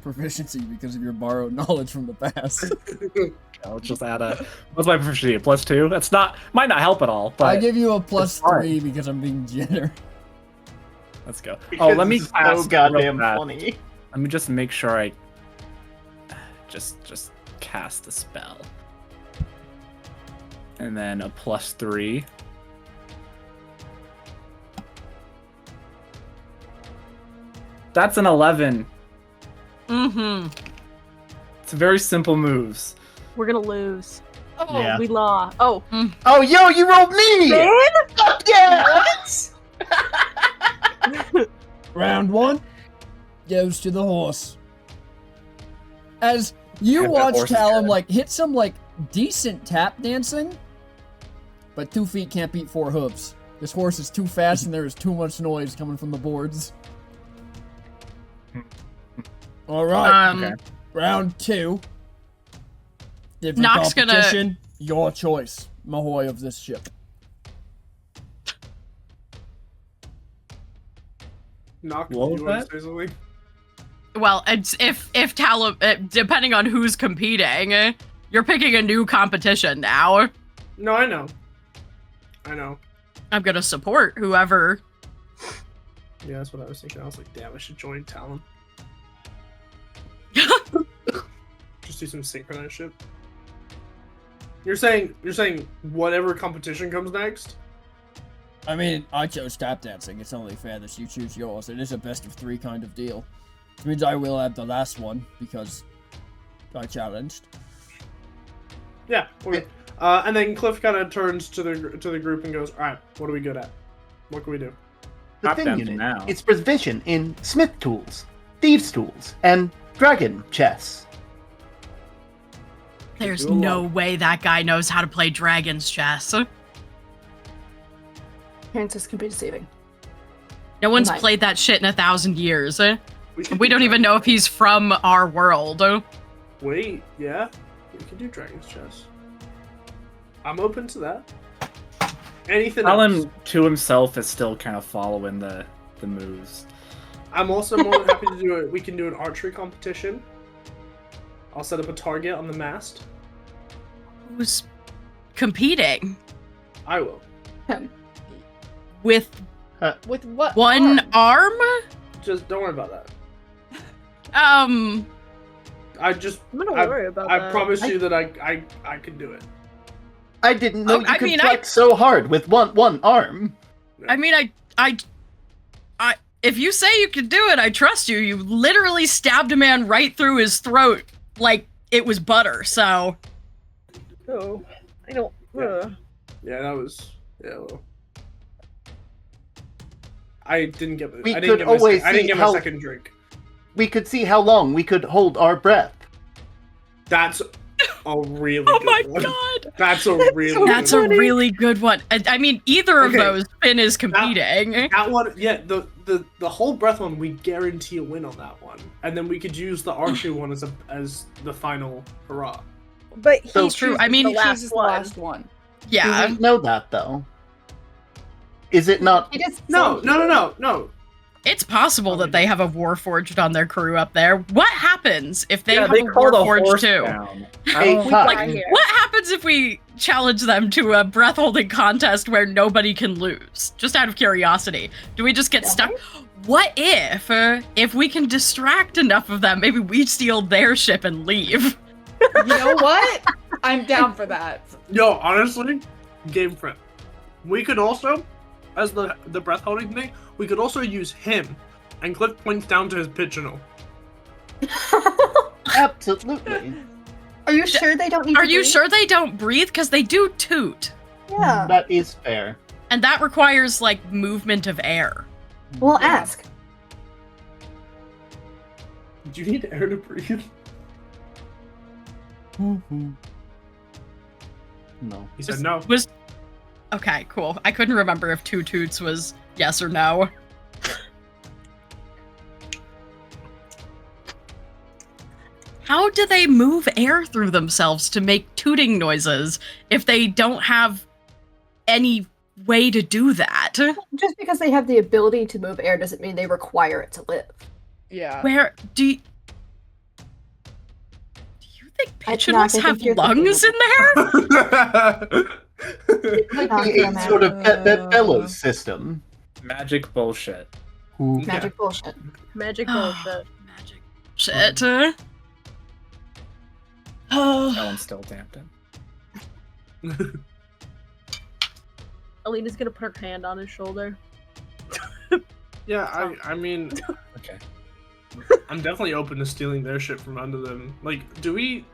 proficiency because of your borrowed knowledge from the past. I'll just add a... What's my proficiency? A +2? That's not... Might not help at all, but... I give you a +3 fine. because I'm being generous. Let's go. Because Let me it's so cast goddamn real fast. funny. Let me just make sure I... Just cast the spell. And then a +3. That's an 11. Mm-hmm. It's very simple moves. We're gonna lose. Oh, Yeah. We law. Oh, Oh, yo, you rolled me! Fuck yeah! Round 1 goes to the horse. As you Yeah, that watch horse is Talum good. like hit some like decent tap dancing, but 2 feet can't beat 4 hooves. This horse is too fast and there is too much noise coming from the boards. All right, Okay. round 2. Different Nock's gonna- competition, your choice, Mahoy of this ship. Knock. What was you want that? to say something? Well, it's if Talum, depending on who's competing, you're picking a new competition now. No, I know. I know. I'm gonna support whoever. Yeah, that's what I was thinking. I was like, damn, I should join Talon. Just do some synchronized shit. You're saying whatever competition comes next? I mean, I chose tap dancing. It's only fair that you choose yours. It is a best of 3 kind of deal. Which means I will add the last one because I challenged. Yeah. Okay. And then Cliff kind of turns to the group and goes, "All right, what are we good at? What can we do?" The Tap thing dancing unit. now. It's proficient in smith tools, thieves' tools, and dragon chess. There's do a no lot. way that guy knows how to play Dragon's Chess. Appearances can be deceiving. No one's Right. played that shit in 1,000 years. should We do don't even know if he's from our world. Wait, yeah, we can do Dragon's Chess. I'm open to that. Anything else? Alan to himself is still kind of following the moves. I'm also more than happy to do it. We can do an archery competition. I'll set up a target on the mast. Who's competing I will. Him. with With what? one arm? arm? Just don't worry about that. I just I'm gonna worry about I that. promise you that I can do it. I didn't know Oh, you I could mean, flex so hard with one arm. I mean, I, if you say you can do it, I trust you. You literally stabbed a man right through his throat like it was butter, so. Oh, I don't. Yeah. Yeah, that was well. I didn't get We I could didn't get always I didn't see get how- my second drink. We could see how long we could hold our breath. That's a really Oh good my one. god! That's a really That's good a really good one. I mean, either of Okay. those, Finn is competing. That one, yeah, the whole breath one, we guarantee a win on that one, and then we could use the archery one as the final hurrah. But he So true. chooses I mean, the He last chooses the one. last one. Yeah. Do we know that though? Is it not? He just No. It's possible that they have a Warforged on their crew up there. What happens if they have a called Warforged horse too? down. Hey, I don't- Puck, Right here. What happens if we challenge them to a breath holding contest where nobody can lose? Just out of curiosity. Do we just get stuck? What if we can distract enough of them, maybe we steal their ship and leave? You know what? I'm down for that. Yo, honestly, game friend. We could also, as the breath holding thing, we could also use him, and Cliff points down to his pigeonhole. Absolutely. Are you sure they don't need Are to you breathe? sure they don't breathe? Because they do toot. Yeah. That is fair. And that requires, like, movement of air. We'll Yeah. ask. Do you need air to breathe? No. He said no. Okay, cool. I couldn't remember if two toots was yes or no. How do they move air through themselves to make tooting noises if they don't have any way to do that? Just because they have the ability to move air doesn't mean they require it to live. Yeah. Where do you think pigeons think have you're lungs in thinking there? Not It's gonna sort of that bellows system. Magic bullshit. Magic bullshit. Magic Oh. bullshit. Magic shit. No one's still tapped in. Alina's gonna put her hand on his shoulder. Yeah, I mean, Okay. I'm definitely open to stealing their shit from under them. Like, do we?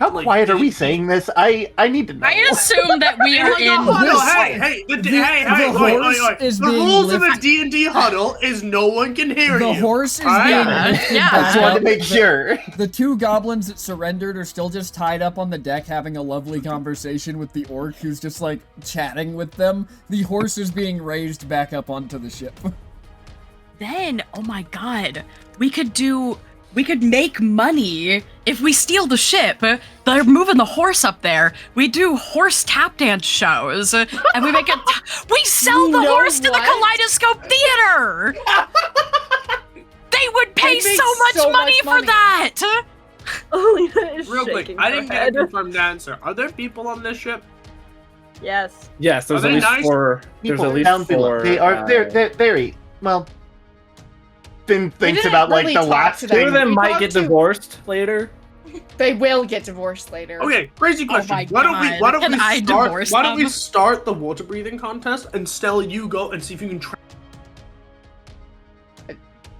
How Like, quiet are did we you- saying this? I need to know. I assume that we are in. Huddle, This- hey, the wait, horse is the being rules of lifted- the D&D huddle is no one can hear The you. horse is Alright? being Yeah, lifted yeah. back Just wanted up. to make sure. The two goblins that surrendered are still just tied up on the deck having a lovely conversation with the orc who's just like chatting with them. The horse is being raised back up onto the ship. Then, oh my god, we could make money if we steal the ship. They're moving the horse up there. We do horse tap dance shows, and we make it. We sell the You know horse to the what? Kaleidoscope Theater. They would pay They make so much so money much for money. that. Alina is Real quick, shaking I her didn't get a head. confirmed answer. Are there people on this ship? Yes. Yes, there's Are at they least nice four. There's People at least down below. four. They are. They're very well. Finn thinks didn't about like really the talk last to Two thing. of them We might talked get to- divorced later. They will get divorced later. Okay, crazy question. my Why don't God. we Can I start? divorce Why don't we them? start the water breathing contest and Stella, you go and see if you can.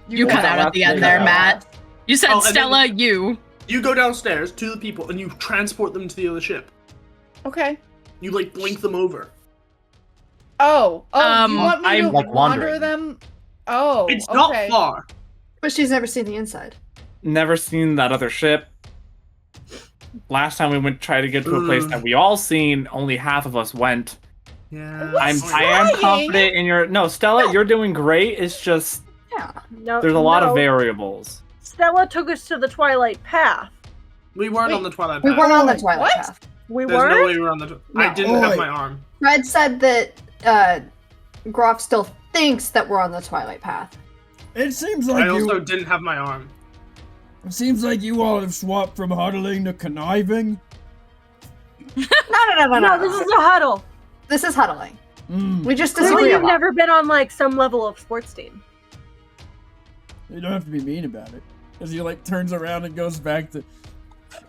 You can cut out at the end there, Matt. You said Oh, and then- Stella, you. You go downstairs to the people and you transport them to the other ship. Okay. You like blink them over. Oh, you want me I'm, to like, wander wandering. them? Oh, It's okay. not far. But she's never seen the inside. Never seen that other ship. Last time we went try to get to a place that we all seen, only half of us went. Yeah. I am trying. confident in your no, Stella, you're doing great. It's just Yeah. No. there's a lot no. of variables. Stella took us to the Twilight Path. We weren't Wait, on the Twilight We Path. weren't on the Oh, Twilight what? Path. We There's weren't. no way we were on the. I No. didn't Oh, have wait. my arm. Fred said that Groff still thinks that we're on the Twilight Path. It seems I like also you. didn't have my arm. It seems like you all have swapped from huddling to conniving. No, this is a huddle. This is huddling. Mm. We just Clearly, disagree a you've lot. never been on like some level of sports team. You don't have to be mean about it. As he like turns around and goes back to.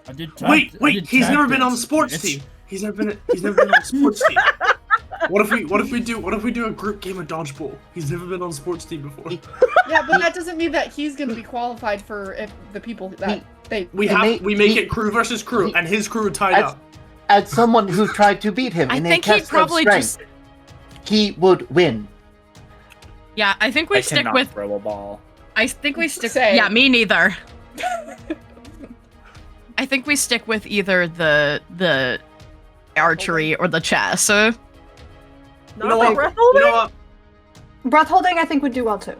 I did. I Wait, did he's tap never been on the dance, sports bitch. team. He's never been on the sports team. What if we do a group game of dodgeball? He's never been on the sports team before. Yeah, but that doesn't mean that he's going to be qualified for if the people that they. We He make it crew versus crew, and his crew tied As- up. As someone who tried to beat him I in a think he test of probably strength, he would win. Yeah, I think we I stick cannot with. throw a ball. I think we stick. Same. Yeah, me neither. I think we stick with either the archery or the chess. Not You know the what? breath You holding. know what? Breath holding, I think, would do well too.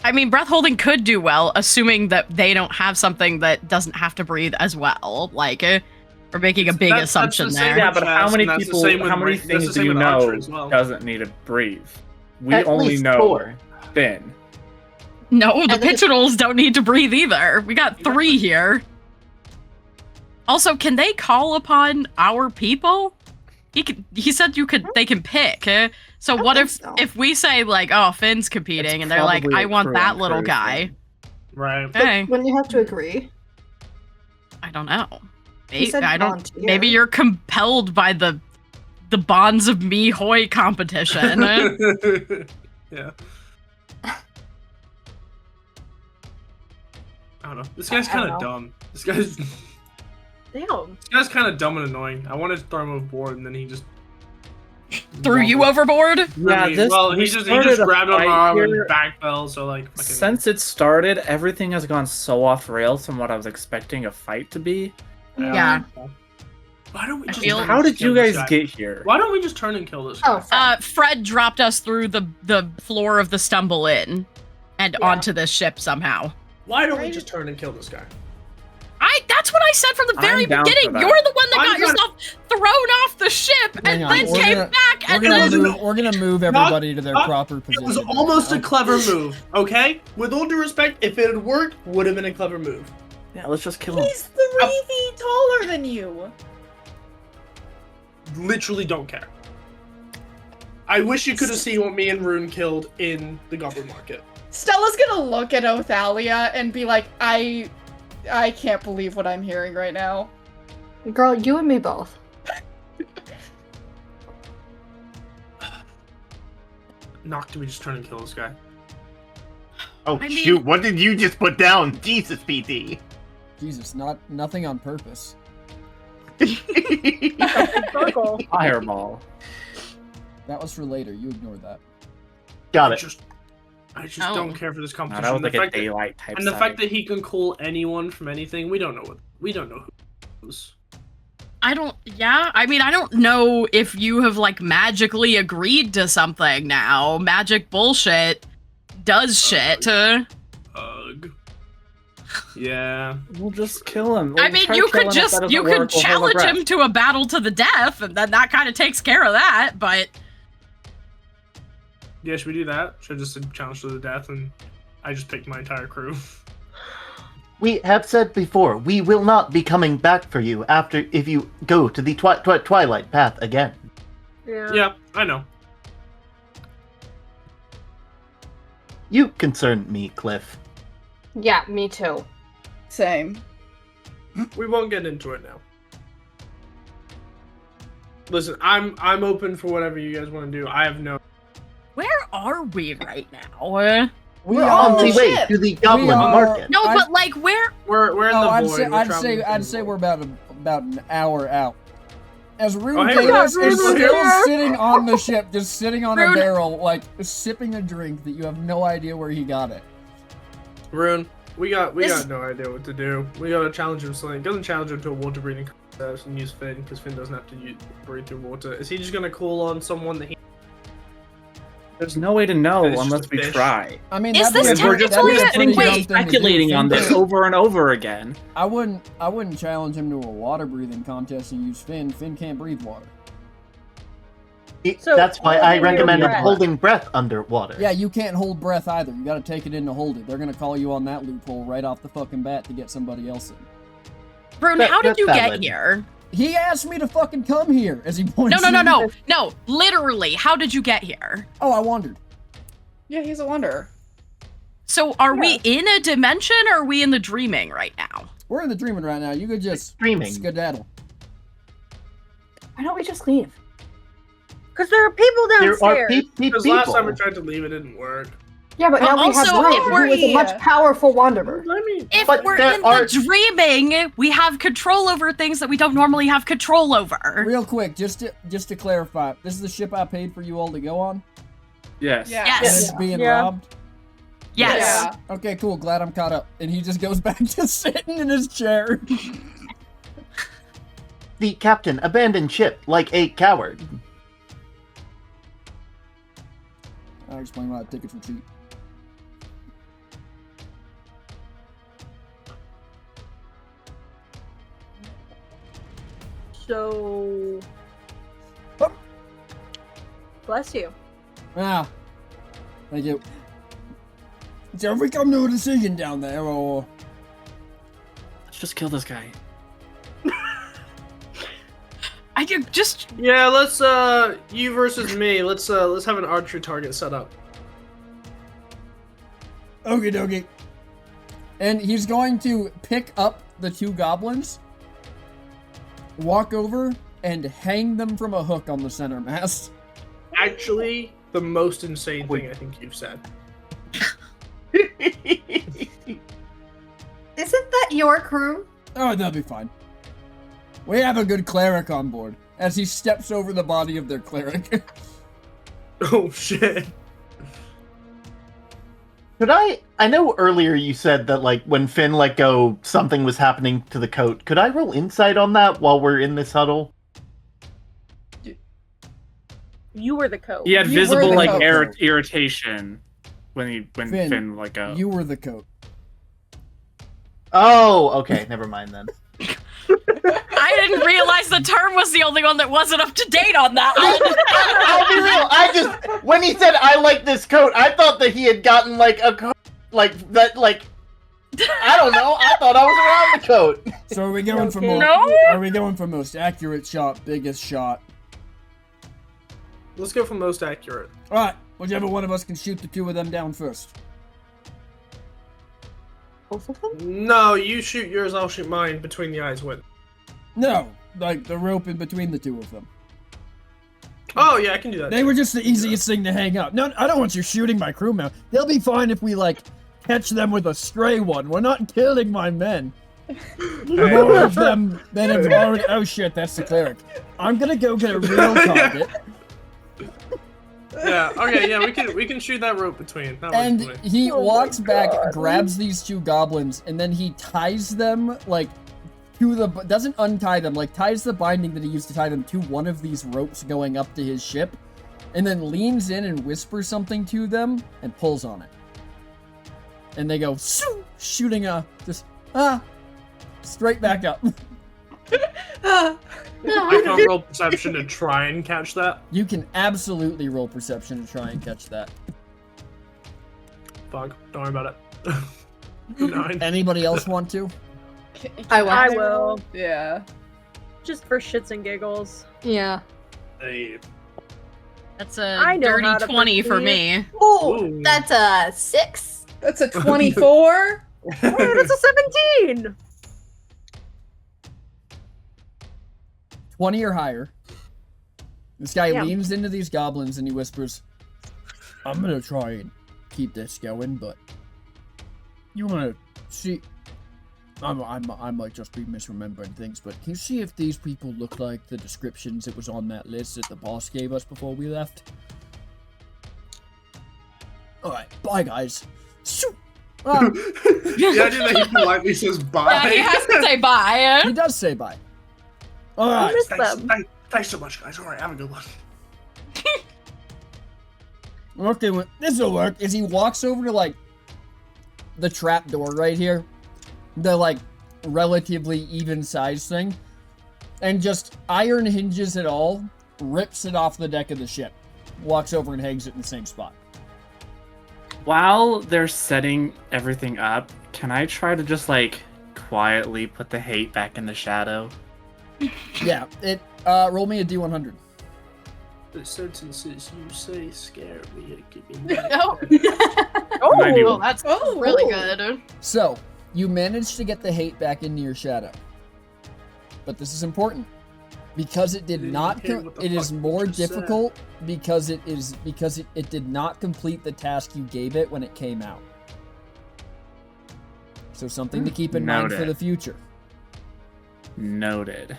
I mean, breath holding could do well, assuming that they don't have something that doesn't have to breathe as well. Like, we're making a big That's the assumption same there. Yeah, but how chess, many and that's the people? same with How many ra- that's the things do same you with archer know as well. doesn't need to breathe? We At only least know 4. Finn. No, the And then it's- pigeonholes don't need to breathe either. We got 3 here. Also, can they call upon our people? He said they can pick. So I what think if so. if we say like, oh, Finn's competing, It's and they're like, probably I a want crew that on little crew guy. thing. Right. Okay, Wouldn't you have to agree? I don't know. He said I don't. volunteer. Maybe you're compelled by the bonds of me hoy competition. Yeah. I don't know. This guy's I don't kind of know. dumb. This guy's Damn. kind of dumb and annoying. I wanted to throw him overboard, and then he just Threw you overboard? Yeah, this. Well, we he just started a grabbed on my fight arm here. and back fell. So like, fucking, Since it started, everything has gone so off rails from what I was expecting a fight to be. Yeah. Why don't we I just feel- turn How and did kill you this guys guy? get here? Why don't we just turn and kill this guy? Oh, Fred. Fred dropped us through the floor of the stumble in and Yeah. onto this ship somehow. Why don't we Right. just turn and kill this guy? That's what I said from the I'm very down for beginning. that. You're the one that I'm got gonna- yourself thrown off the ship and Hang on, then we're came gonna- back We're and gonna then move. We're gonna move everybody to their not- proper It position. was almost a now. clever move, okay? With all due respect, if it had worked, would have been a clever move. Yeah, let's just kill him. He's 3 feet taller than you. Literally don't care. I wish you could have seen what me and Rune killed in the Goblin Market. Stella's gonna look at Othalia and be like, I can't believe what I'm hearing right now. Girl, you and me both. Knock, do we just turn and kill this guy? Oh I mean- shoot! What did you just put down? Jesus, PT. Jesus, nothing on purpose. Circle. Fireball. That was for later. You ignore that. Got I it. just Oh. don't care for this No, competition. that was The like a fact that- daylight type. and the side. fact that he can call anyone from anything, we don't know who's. I don't know if you have like magically agreed to something now. Magic bullshit does shit. Ugh. Yeah. We'll just kill him. I We'll mean, try you killing could him. If just, that doesn't you work, could we'll hold our challenge breath. him to a battle to the death, and then that kind of takes care of that, but... Yeah, should we do that? Should I just challenge to the death and I just picked my entire crew? We have said before, we will not be coming back for you if you go to the Twilight Path again. Yeah. Yeah, I know. You concern me, Cliff. Yeah, me too. Same. We won't get into it now. Listen, I'm open for whatever you guys want to do. I have no. Where are we right now? We We're are on On the the way ship. to the Goblin We are- Market. No, I- but like, where? We're in Oh, the I'd void. say, We're I'd traveling say, through I'd the say void. we're about an hour out. As Rune Oh, hey, Davis Rune, is we're still here. sitting on the ship, just sitting on a Rune. barrel, like sipping a drink that you have no idea where he got it. Rune, we got This- no idea what to do. We gotta challenge him something. Doesn't challenge him to a water breathing contest and use Finn because Finn doesn't have to breathe through water. Is he just gonna call on someone that he? There's no way to know It's just unless a we fish. try. I mean, Is that'd this be a- We're just, that'd we're be a just pretty sitting dumb here thing to do. speculating on Finn this can't- over and over again. I wouldn't challenge him to a water breathing contest and use Finn. Finn can't breathe water. So, That's why I holding your recommend breath. holding breath underwater. Yeah, you can't hold breath either. You gotta take it in to hold it. They're gonna call you on that loophole right off the fucking bat to get somebody else in. Brune, That- how did that's you get valid. here? He asked me to fucking come here as he points. No, literally, how did you get here? Oh, I wandered. Yeah, he's a wanderer. So are we in a dimension or are we in the dreaming right now? We're in the dreaming right now. You could just Dreaming. skedaddle. Why don't we just leave? Because there are people There are downstairs. Because last time we tried to leave, it didn't work. Yeah, but now we have Also, if Rune, we're who is a much here- powerful wanderer. I mean, If But we're there in are- the dreaming, we have control over things that we don't normally have control over. Real quick, just to clarify, this is the ship I paid for you all to go on, Yes. Yeah. and Yes. it's being Yeah. robbed. Yes. Yeah. Okay, cool. Glad I'm caught up. And he just goes back to sitting in his chair. The captain abandoned ship like a coward. I explain why tickets were cheap. So. Bless you. Ah, thank you. So have we come to a decision down there, or Let's just kill this guy. I do just yeah. Let's you versus me. Let's have an archery target set up. okie dokie? And he's going to pick up the two goblins, walk over, and hang them from a hook on the center mast. Actually, the most insane thing I think you've said. Isn't that your crew? Oh, that'll be fine. We have a good cleric on board. As he steps over the body of their cleric. Oh shit. Could I know earlier you said that like when Finn let go, something was happening to the coat. Could I roll insight on that while we're in this huddle? You were the coat. He had You were visible the like coat. irritation when Finn, Finn let go. You were the coat. Oh, okay. Never mind then. I didn't realize the term was the only one that wasn't up to date on that I'll be real. I just when he said I like this coat, I thought that he had gotten like a coat like that. Like I don't know. I thought I was around the coat. So are we going for Okay. most? No? Are we going for most accurate shot, biggest shot? Let's go for most accurate. All right, whichever one of us can shoot the two of them down first. Both of them? No, you shoot yours. I'll shoot mine. Between the eyes with. No, like the rope in between the two of them. Oh yeah, I can do that. They were just the easiest thing to hang up. No, I don't want you shooting my crew member. They'll be fine if we like catch them with a stray one. We're not killing my men. More of them than have already. Oh shit, that's the cleric. I'm gonna go get a real target. Yeah. Okay. Yeah. We can shoot that rope between. That And works for me. he Oh my walks back, God. grabs these two goblins, and then he ties them like to the doesn't untie them, like ties the binding that he used to tie them to one of these ropes going up to his ship, and then leans in and whispers something to them and pulls on it. And they go shooting straight back up. I can't roll perception to try and catch that. You can absolutely roll perception to try and catch that. Fuck. Don't worry about it. 9. Anybody else want to? I will. Yeah. Just for shits and giggles. Yeah. Hey. That's a I know dirty how to 20 for proceed. me. Oh, Ooh. that's a 6. That's a 24. Hey, that's a 17! 20 or higher. This guy Yeah. leans into these goblins and he whispers, I'm gonna try and keep this going, but you wanna see... I might just be misremembering things, but can you see if these people look like the descriptions that was on that list that the boss gave us before we left? Alright, bye guys. Shoo! Ah, The idea that he politely says bye. Yeah, he has to say bye. he does say bye. I Alright, miss Thanks, them. thanks so much, guys. All right, have a good one. okay, well, this'll work. As he walks over to, like, the trap door right here, the, like, relatively even-sized thing, and just iron hinges it all, rips it off the deck of the ship, walks over and hangs it in the same spot. While they're setting everything up, can I try to just like quietly put the hate back in the shadow? Yeah, roll me a D100. The sentences you say scare me. Give me Oh. Oh, 91. Well, that's Oh. really good. So, you managed to get the hate back into your shadow. But this is important. Because it did Didn't not, hear what the it is fuck you more just said. difficult because it did not complete the task you gave it when it came out. So something to keep in mind for Noted. the future. Noted.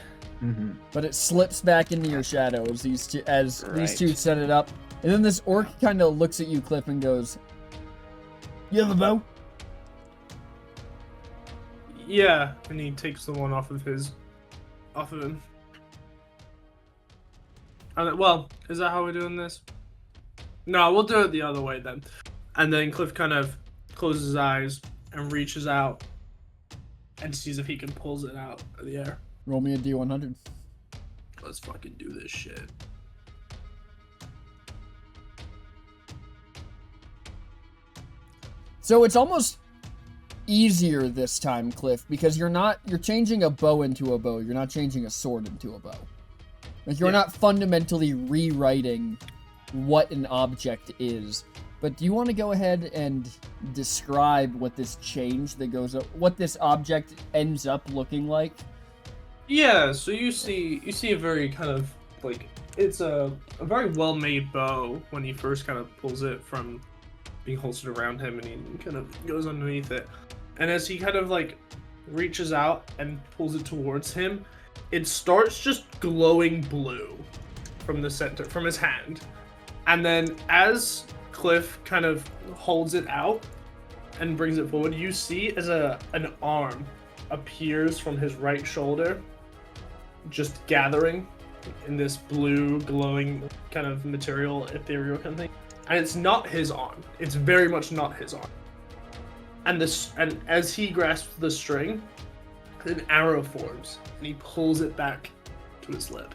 But it slips back into your shadow as these two Right. set it up. And then this orc kind of looks at you, Cliff, and goes, "You have a bow?" Yeah, and he takes the one off of him. Well, is that how we're doing this? No, we'll do it the other way then. And then Cliff kind of closes his eyes and reaches out and sees if he can pulls it out of the air. Roll me a D100. Let's fucking do this shit. So it's almost easier this time, Cliff, because you're changing a bow into a bow. You're not changing a sword into a bow. Like, you're Yeah. not fundamentally rewriting what an object is. But do you want to go ahead and describe what this change that goes up, what this object ends up looking like? Yeah, so you see a very kind of like it's a very well made bow when he first kind of pulls it from being holstered around him and he kind of goes underneath it. And as he kind of like reaches out and pulls it towards him, it starts just glowing blue from the center, from his hand. And then as Cliff kind of holds it out and brings it forward, you see as an arm appears from his right shoulder, just gathering in this blue glowing kind of material, ethereal kind of thing. And it's not his arm. It's very much not his arm. And as he grasps the string, an arrow forms, and he pulls it back to his lip.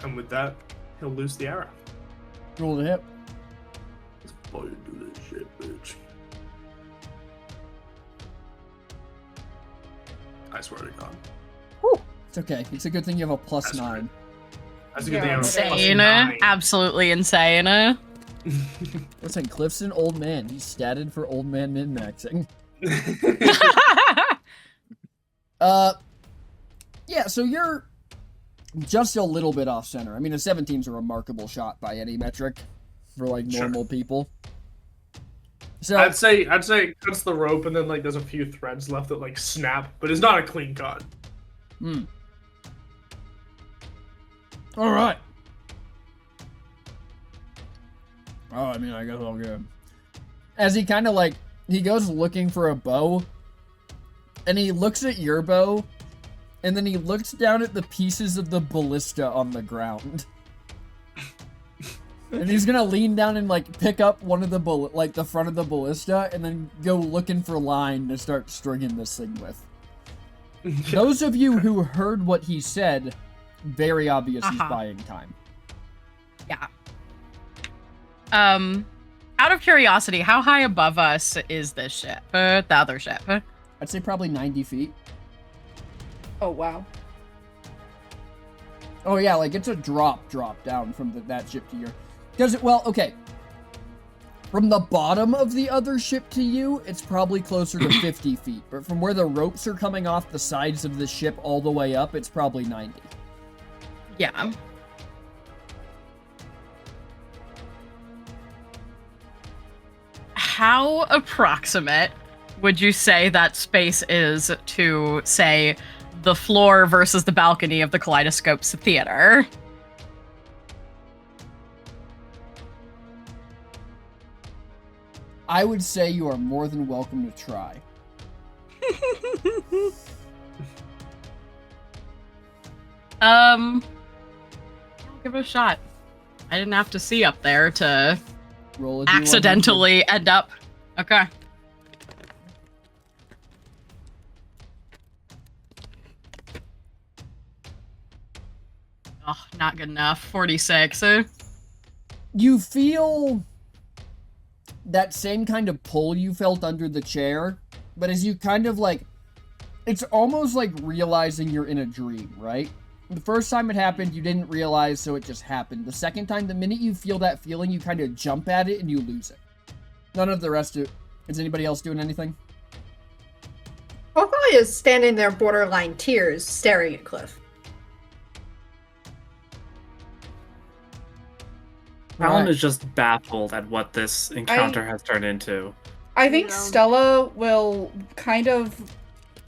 And with that, he'll loose the arrow. Roll to hit. Let's fucking do this shit, bitch. I swear to God. It's okay. It's a good thing you have a plus That's 9. That's a good thing I have a plus Insane. 9. Absolutely insane. Listen, Cliff's an old man. He's statted for old man min-maxing. Yeah, so you're just a little bit off center. I mean, a 17's a remarkable shot by any metric. for like Sure. normal people. So I'd say it cuts the rope and then like there's a few threads left that like snap, but it's not a clean cut. All right. Oh, I mean, I guess I'll go. As he kind of like, he goes looking for a bow, and he looks at your bow, and then he looks down at the pieces of the ballista on the ground. And he's gonna lean down and like pick up one of the the front of the ballista, and then go looking for line to start stringing this thing with. Those of you who heard what he said, very obvious he's buying time. Yeah. Out of curiosity, how high above us is this ship? The other ship? I'd say probably 90 feet. Oh, wow. Oh yeah, like it's a drop down from that ship to your... Because, well, okay. From the bottom of the other ship to you, it's probably closer to 50 feet. But from where the ropes are coming off the sides of the ship all the way up, it's probably 90. Yeah. How approximate would you say that space is to, say, the floor versus the balcony of the Kaleidoscope's theater? I would say you are more than welcome to try. I'll give it a shot. I didn't have to see up there to Roll a D100. accidentally end up. Okay. Oh, not good enough. 46. You feel that same kind of pull you felt under the chair, but as you kind of like, it's almost like realizing you're in a dream, right? The first time it happened, you didn't realize, so it just happened. The second time, the minute you feel that feeling, you kind of jump at it and you lose it. None of the rest of it. Is anybody else doing anything? Oakley is standing there, borderline tears, staring at Cliff. Alan Right. is just baffled at what this encounter has turned into. I think Yeah. Stella will kind of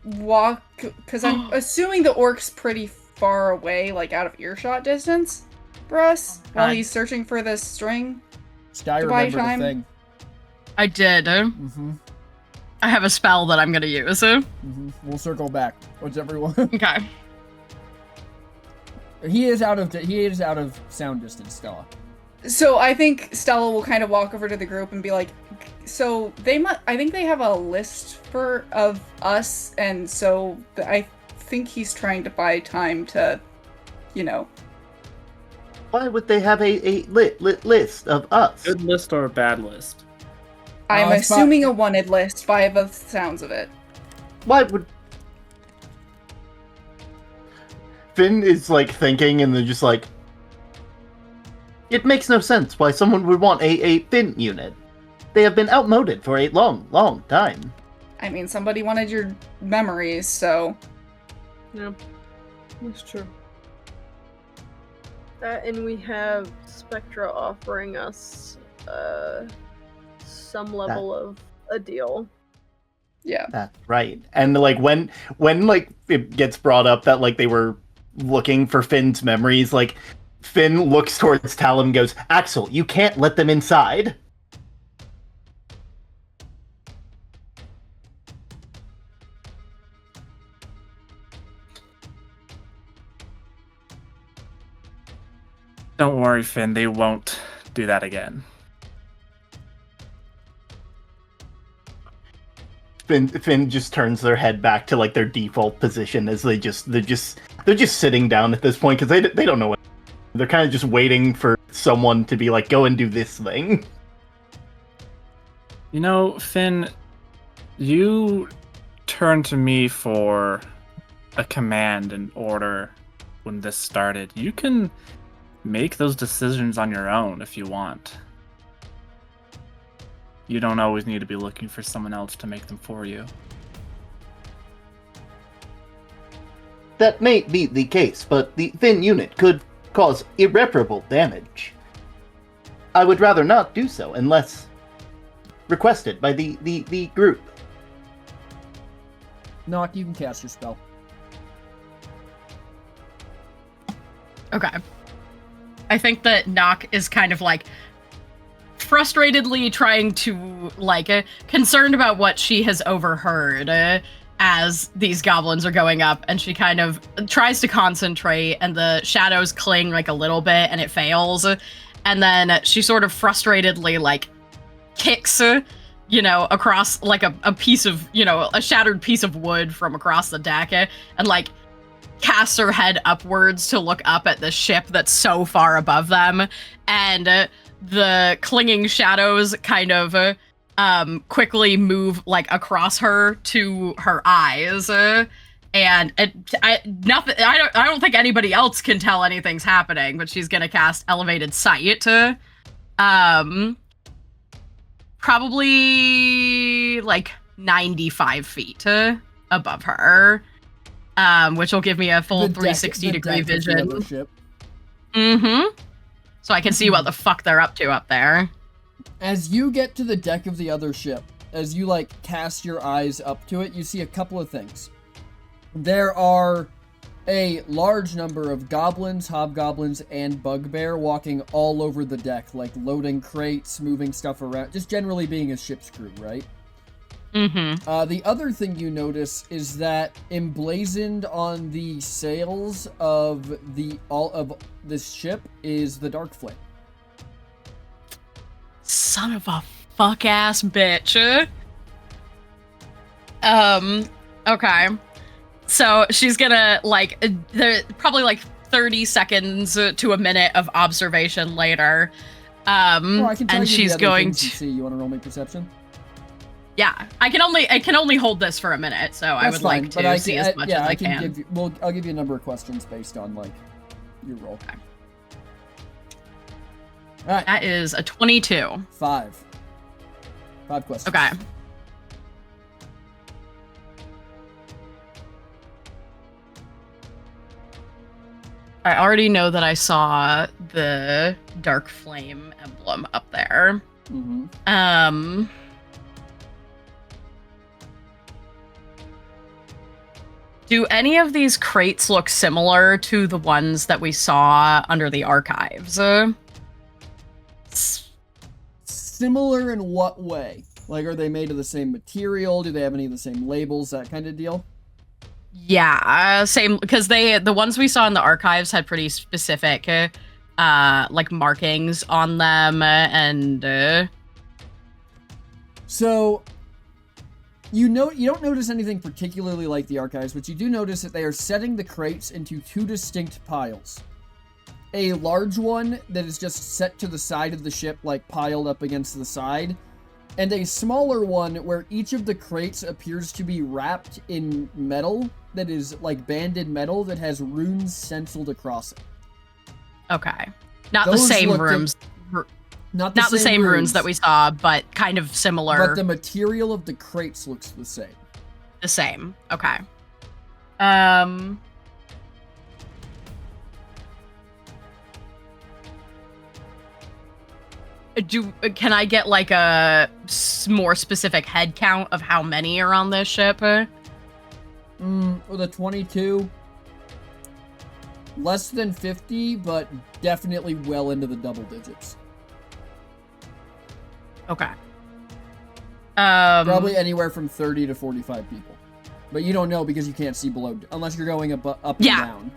walk, because I'm assuming the orc's pretty far away, like out of earshot distance for us, while God. he's searching for this string. Sky To buy remembered time? a thing. I did. Mm-hmm. I have a spell that I'm gonna use. Mm-hmm. We'll circle back. What's everyone? Okay. He is out of sound distance, Stella. So I think Stella will kind of walk over to the group and be like, so I think they have a list of us, and so I think he's trying to buy time to, Why would they have a list of us? Good list or a bad list? I'm it's assuming a wanted list by the sounds of it. Why would... Finn is like thinking and they're just like, it makes no sense why someone would want a Finn unit. They have been outmoded for a long time. I mean, somebody wanted your memories, so... Yep, that's true. That, and we have Spectra offering us some level of a deal. Yeah. That's right. And like when like it gets brought up that like they were looking for Finn's memories, like Finn looks towards Talon and goes, Axel, you can't let them inside. Don't worry, Finn, they won't do that again. Finn just turns their head back to like their default position as they're just sitting down at this point because they don't know what they're kind of just waiting for someone to be like, go and do this thing. You know, Finn, you turned to me for a command and order when this started. You can make those decisions on your own if you want. You don't always need to be looking for someone else to make them for you. That may be the case, but the Finn unit could cause irreparable damage. I would rather not do so unless requested by the group. Nock, you can cast your spell. Okay. I think that Nock is kind of like frustratedly trying to concerned about what she has overheard as these goblins are going up, and she kind of tries to concentrate, and the shadows cling like a little bit and it fails, and then she sort of frustratedly kicks across like a piece of a shattered piece of wood from across the deck, and casts her head upwards to look up at the ship that's so far above them, and the clinging shadows kind of quickly move across her to her eyes, and I don't think anybody else can tell anything's happening, but she's gonna cast Elevated Sight, probably 95 feet above her. Which will give me a full 360-degree vision. Mm-hmm. So I can see what the fuck they're up to up there. As you get to the deck of the other ship, as you cast your eyes up to it, you see a couple of things. There are a large number of goblins, hobgoblins, and bugbear walking all over the deck, loading crates, moving stuff around, just generally being a ship's crew, right? Mm-hmm. The other thing you notice is that emblazoned on the sails of all of this ship is the Dark Flame. Son of a fuck-ass bitch. Okay. So she's gonna, probably 30 seconds to a minute of observation later. I can tell and you she's the other going things to... you see. You want to roll me perception? Yeah, I can only hold this for a minute, so I would fine, like to see as much as I can. I'll give you a number of questions based on your roll. Okay. All right. That is a 22. 5 questions. Okay. I already know that I saw the Dark Flame emblem up there. Mm-hmm. Do any of these crates look similar to the ones that we saw under the archives? Similar in what way? Are they made of the same material? Do they have any of the same labels? That kind of deal? Yeah, same, because the ones we saw in the archives had pretty specific markings on them, and So you don't notice anything particularly like the archives, but you do notice that they are setting the crates into 2 distinct piles. A large one that is just set to the side of the ship, piled up against the side, and a smaller one where each of the crates appears to be wrapped in metal that is banded metal that has runes stenciled across it. Okay. Not Those the same look rooms. Not the same runes that we saw, but kind of similar. But the material of the crates looks the same. The same. Okay. Can I get a more specific head count of how many are on this ship? With a 22, less than 50, but definitely well into the double digits. Okay. Probably anywhere from 30 to 45 people. But you don't know because you can't see below, unless you're going up and down.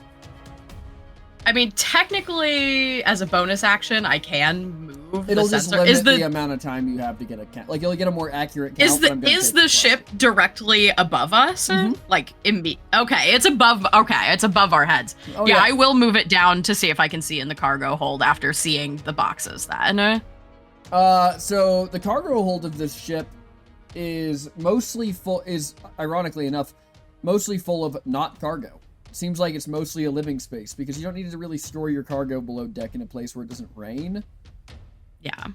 I mean, technically, as a bonus action, I can move It'll the just sensor. limit the amount of time you have to get a count. You'll get a more accurate count. Is the ship directly above us? Mm-hmm. Okay, it's above. Okay, it's above our heads. Oh, yeah, I will move it down to see if I can see in the cargo hold after seeing the boxes. Then. So the cargo hold of this ship is mostly full. Is ironically enough, mostly full of not cargo. Seems like it's mostly a living space because you don't need to really store your cargo below deck in a place where it doesn't rain. Yeah.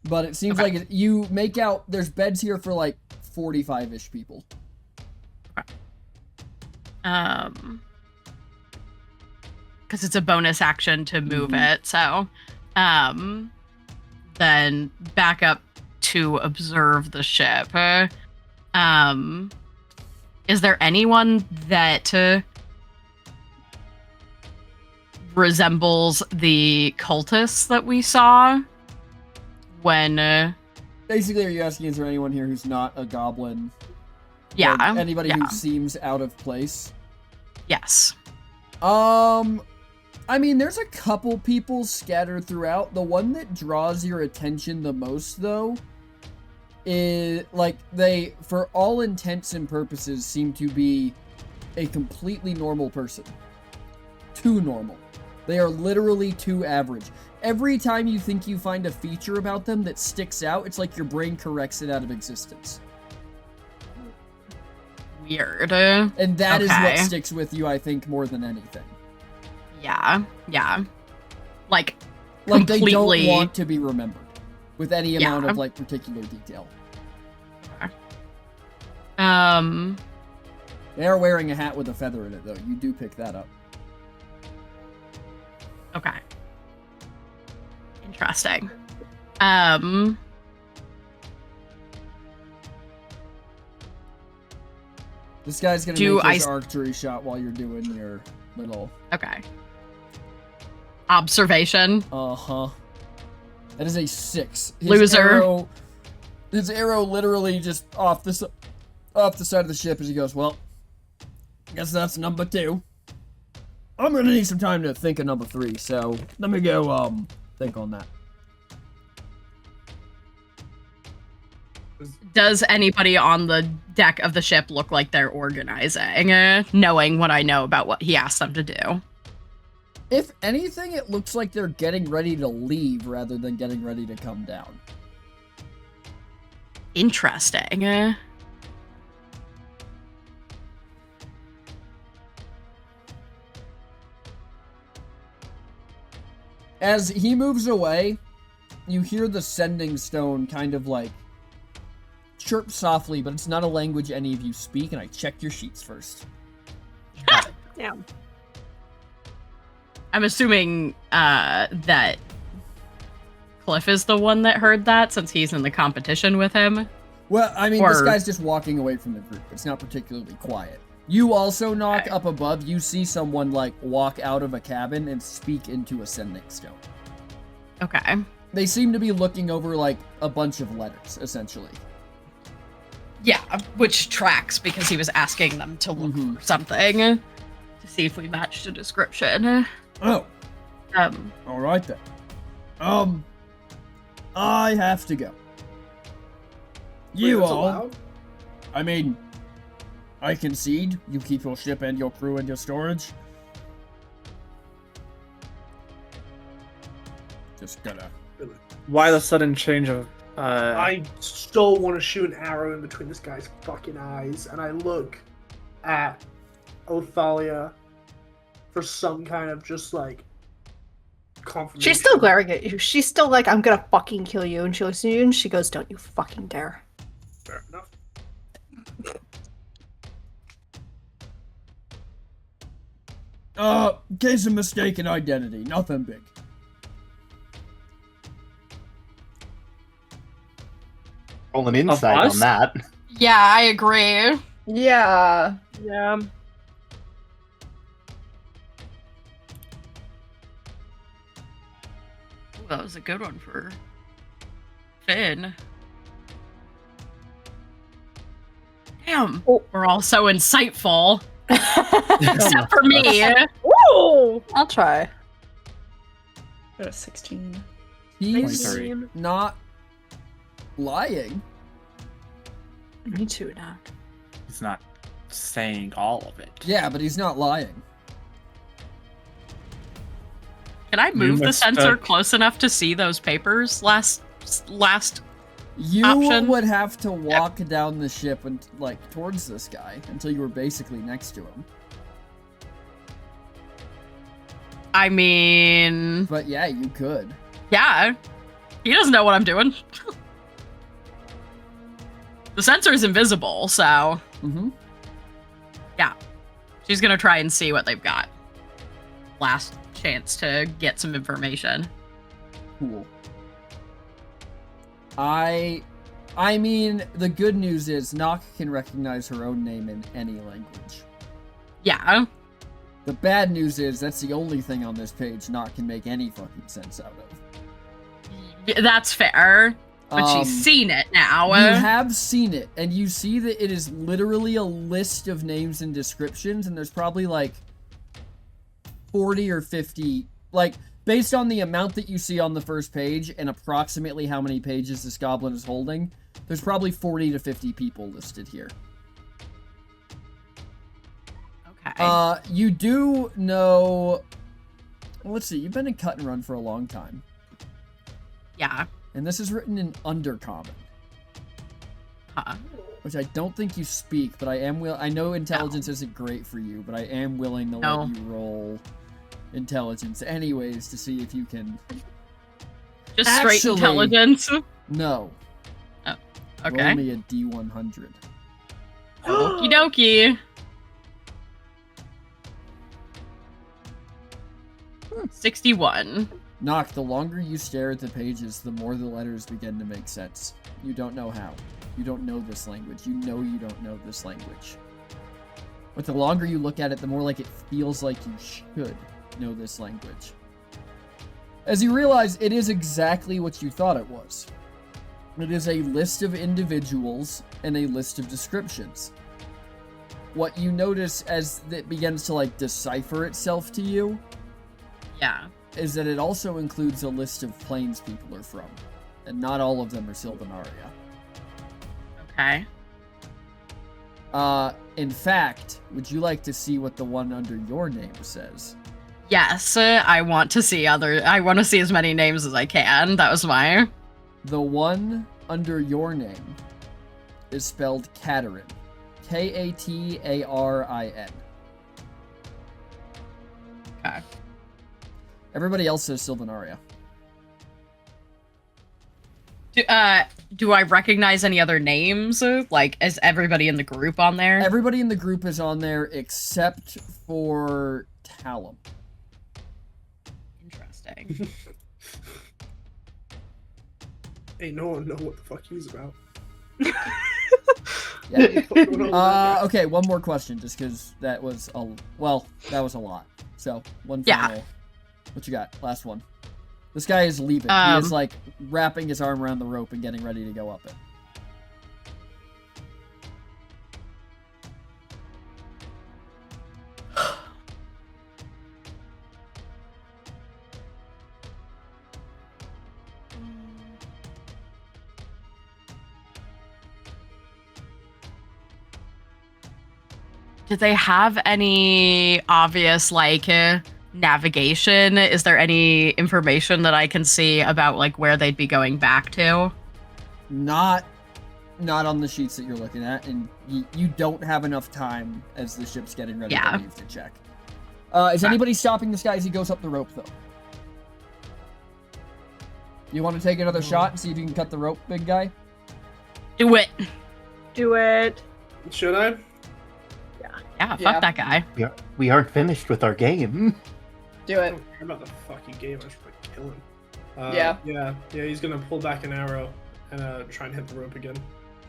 But it seems like you make out there's beds here for 45-ish people. Because it's a bonus action to move it, so then back up to observe the ship. Is there anyone that resembles the cultists that we saw when... Basically, are you asking, is there anyone here who's not a goblin? Yeah. Like, anybody yeah. who seems out of place? Yes. I mean, there's a couple people scattered throughout. The one that draws your attention the most, though, is, like, they, for all intents and purposes, seem to be a completely normal person. Too normal. They are literally too average. Every time you think you find a feature about them that sticks out, it's like your brain corrects it out of existence. Weird. And that is what Okay. sticks with you, I think, more than anything. Yeah. Yeah. Like Like, completely... they don't want to be remembered with any amount Yeah. of, like, particular detail. They are wearing a hat with a feather in it, though. You do pick that up. Okay. Interesting. This guy's gonna Do make his I- archery shot while you're doing your little... Okay. Observation. Uh-huh. That is a 6. Loser. His arrow literally just off the side of the ship as he goes, well, guess that's number 2. I'm gonna need some time to think of number 3, so let me go, think on that. Does anybody on the deck of the ship look like they're organizing, knowing what I know about what he asked them to do? If anything, it looks like they're getting ready to leave rather than getting ready to come down. Interesting. As he moves away, you hear the sending stone kind of like chirp softly, but it's not a language any of you speak, and I checked your sheets first. Yeah. I'm assuming that Cliff is the one that heard that since he's in the competition with him. Well, I mean, this Or- guy's just walking away from the group. It's not particularly quiet. You also knock Okay. up above. You see someone, like, walk out of a cabin and speak into a sending stone. Okay. They seem to be looking over, like, a bunch of letters, essentially. Yeah, which tracks because he was asking them to look Mhm. for something to see if we matched the description. Oh, Um, all right then. I have to go. You Wait, that's all... allowed? I mean, I concede you keep your ship and your crew in your storage. Just gonna... Why the sudden change of? I still want to shoot an arrow in between this guy's fucking eyes, and I look at Othalia for some kind of just like confirmation. She's still glaring at you. She's still like, I'm gonna fucking kill you. And she looks at you and she goes, don't you fucking dare. Fair enough. Case of mistaken identity. Nothing big. Roll an insight us? on that. yeah, I agree. Yeah. Yeah. Ooh, that was a good one for Finn. Damn, we're all so insightful, except for me. Woo! I'll try. Got a 16. He's 23. not lying. Me too, now. He's not saying all of it. Yeah, but he's not lying. Can I move the mistook- sensor close enough to see those papers? Last. You Option. would have to walk down the ship and like towards this guy until you were basically next to him. I mean, But yeah, you could. yeah, he doesn't know what I'm doing. The sensor is invisible, so Mm-hmm. she's gonna try and see what they've got. Last chance to get some information. Cool. I mean, the good news is Nock can recognize her own name in any language. Yeah. The bad news is that's the only thing on this page Nock can make any fucking sense out of. That's fair. But she's seen it now. You have seen it, and you see that it is literally a list of names and descriptions, and there's probably like 40 or 50, like, based on the amount that you see on the first page and approximately how many pages this goblin is holding, there's probably 40 to 50 people listed here. Okay. You do know... Let's see, you've been in Cut and Run for a long time. Yeah. And this is written in Undercommon. Huh. Which I don't think you speak, but I am I know intelligence isn't great for you, but I am willing to let you roll intelligence anyways to see if you can... Just straight intelligence? No. Oh, okay. Roll me a D100. Okie dokie. 61. Nock, the longer you stare at the pages, the more the letters begin to make sense. You don't know how. You don't know this language. You know you don't know this language. But the longer you look at it, the more like it feels like you should know this language. As you realize, it is exactly what you thought it was. It is a list of individuals and a list of descriptions. What you notice as it begins to like decipher itself to you Yeah. is that it also includes a list of planes people are from, and not all of them are Sylvanaria. Okay. In fact, would you like to see what the one under your name says? Yes, I want to see as many names as I can. That was my... The one under your name is spelled Katarin. K-A-T-A-R-I-N. Okay. Everybody else says Sylvanaria. Do I recognize any other names? Like, is everybody in the group on there? Everybody in the group is on there except for Talum. Interesting. Hey, no one know what the fuck he's about. Yeah. Okay, one more question, just because that was a lot. So, one final. What you got? Last one. This guy is leaving. He is, like, wrapping his arm around the rope and getting ready to go up it. Do they have any obvious, like, navigation? Is there any information that I can see about, like, where they'd be going back to? Not on the sheets that you're looking at, and you don't have enough time as the ship's getting ready to leave to check. Is anybody stopping this guy as he goes up the rope, though? You want to take another shot and see if you can cut the rope, big guy? Do it. Do it. Should I? Yeah, fuck that guy. We aren't finished with our game. Do it. I don't care about the fucking game. I just want to kill him. Yeah. Yeah, he's gonna pull back an arrow and try and hit the rope again.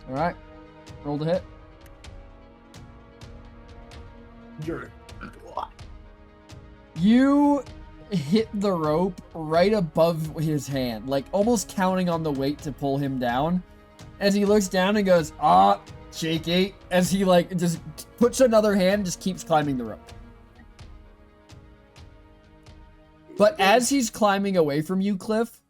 Alright. Roll to hit. You hit the rope right above his hand, like almost counting on the weight to pull him down. As he looks down and goes, shaky, as he like just puts another hand, just keeps climbing the rope. But as he's climbing away from you, Cliff,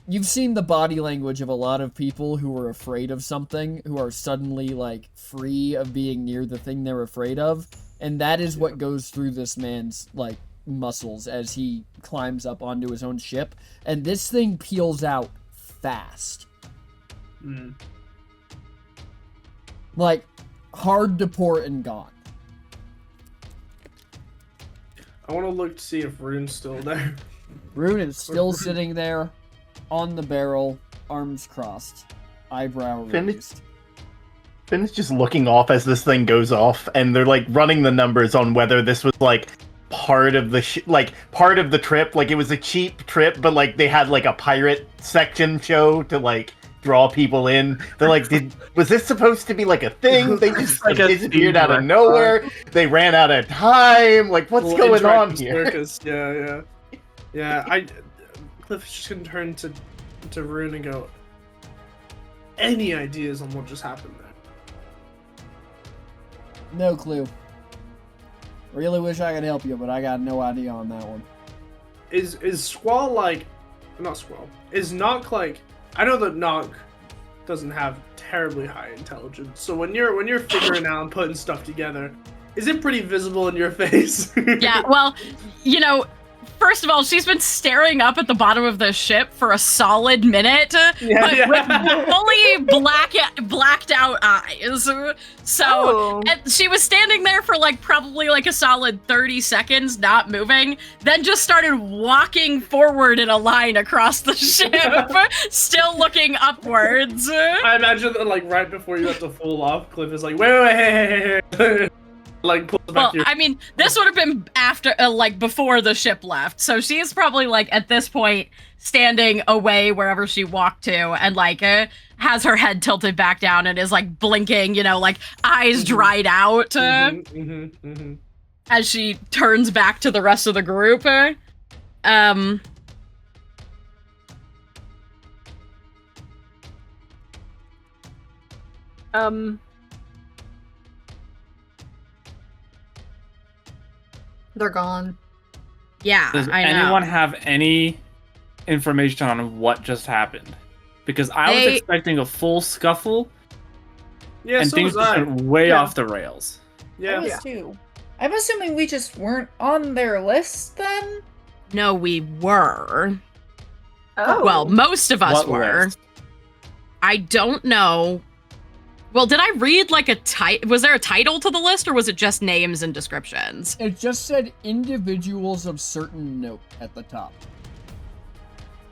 you've seen the body language of a lot of people who are afraid of something, who are suddenly like free of being near the thing they're afraid of, and that is what goes through this man's like muscles as he climbs up onto his own ship, and this thing peels out fast. Like, hard to port and gone. I want to look to see if Rune's still there. Rune is still sitting there on the barrel, arms crossed, eyebrow raised. Finn is just looking off as this thing goes off, and they're like running the numbers on whether this was like part of the part of the trip. Like it was a cheap trip, but like they had like a pirate section show to like draw people in. They're like, was this supposed to be like a thing? They just Like a disappeared out of theme nowhere. They ran out of time. Like, what's Little going on interactive here? Circus. Yeah. Cliff's just gonna turn to Rune and go. Any ideas on what just happened there? No clue. Really wish I could help you, but I got no idea on that one. Is Squall like, not Squall? Is Nock like? I know that Nock doesn't have terribly high intelligence, so when you're figuring out and putting stuff together, is it pretty visible in your face? Yeah, well, first of all, she's been staring up at the bottom of the ship for a solid minute, with fully blacked out eyes. So and she was standing there for like probably like a solid 30 seconds, not moving, then just started walking forward in a line across the ship, still looking upwards. I imagine that like right before you have to fall off, Cliff is like, wait, hey. Like pulls back Well, your... I mean, this would have been after, like, before the ship left. So she's probably, like, at this point, standing away wherever she walked to, and, like, has her head tilted back down and is, like, blinking, like, eyes dried out, as she turns back to the rest of the group. They're gone. Yeah, Does I know. anyone have any information on what just happened? Because I was expecting a full scuffle, Yeah, and so things was I. went way Yeah. off the rails. I Yeah. was too. I'm assuming we just weren't on their list then? No, we were. Oh. Well, most of us What were. list? I don't know. Well, did I read like a title? Was there a title to the list, or was it just names and descriptions? It just said individuals of certain note at the top.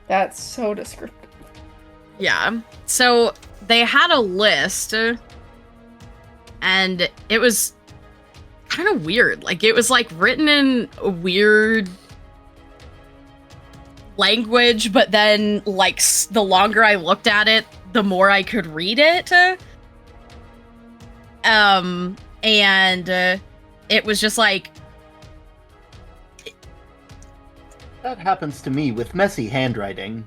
That's so descriptive. Yeah. So they had a list, and it was kind of weird. Like, it was like written in a weird language, but then like the longer I looked at it, the more I could read it. And it was just like, That happens to me with messy handwriting.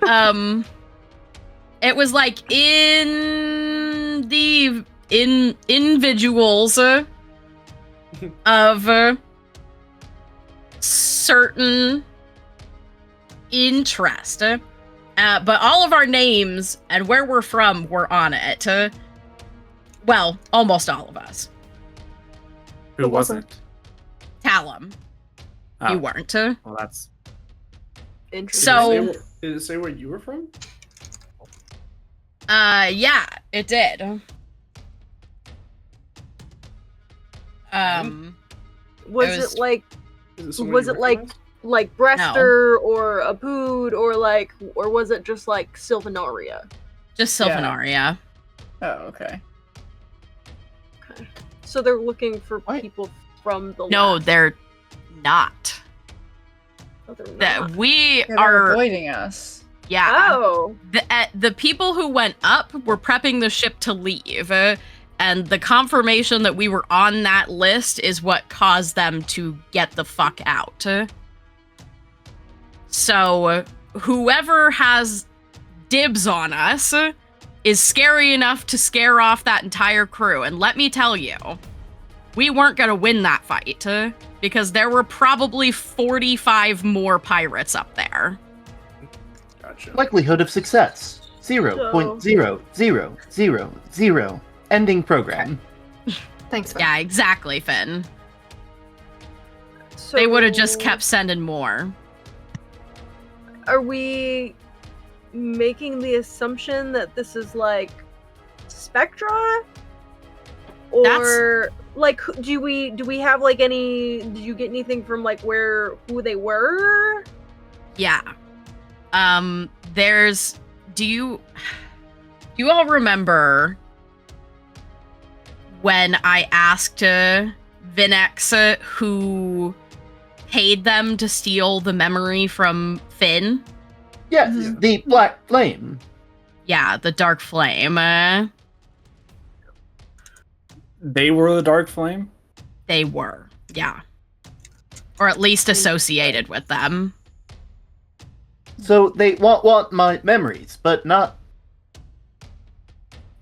it was like individuals of certain interest. But all of our names and where we're from were on it. Well, almost all of us. Who wasn't? Talum, Oh, you weren't. well, that's Interesting. So, Did it say where you were from? yeah, it did. was was- it like Is it someone was you it like recognize? Brester or Abood or was it just like Sylvanaria? Just Yeah. Sylvanaria. Oh, okay. Okay. So they're looking for What? people from the No, left. they're not. Oh, they're That not. we Yeah, they're are. avoiding us. Yeah. Oh. The people who went up were prepping the ship to leave, and the confirmation that we were on that list is what caused them to get the fuck out. So whoever has dibs on us is scary enough to scare off that entire crew. And let me tell you, we weren't gonna win that fight, because there were probably 45 more pirates up there. Gotcha. Likelihood of success 0.0000. Ending program. Thanks, Finn. Yeah, exactly, Finn. So They would have just kept sending more. Are we making the assumption that this is like Spectra? Or like do we have like any did you get anything from like who they were? Yeah. There's do you all remember when I asked Vinex who paid them to steal the memory from Finn. Yes, the Black Flame. Yeah, the Dark Flame. They were the Dark Flame? They were, yeah. Or at least associated with them. So they want my memories, but not...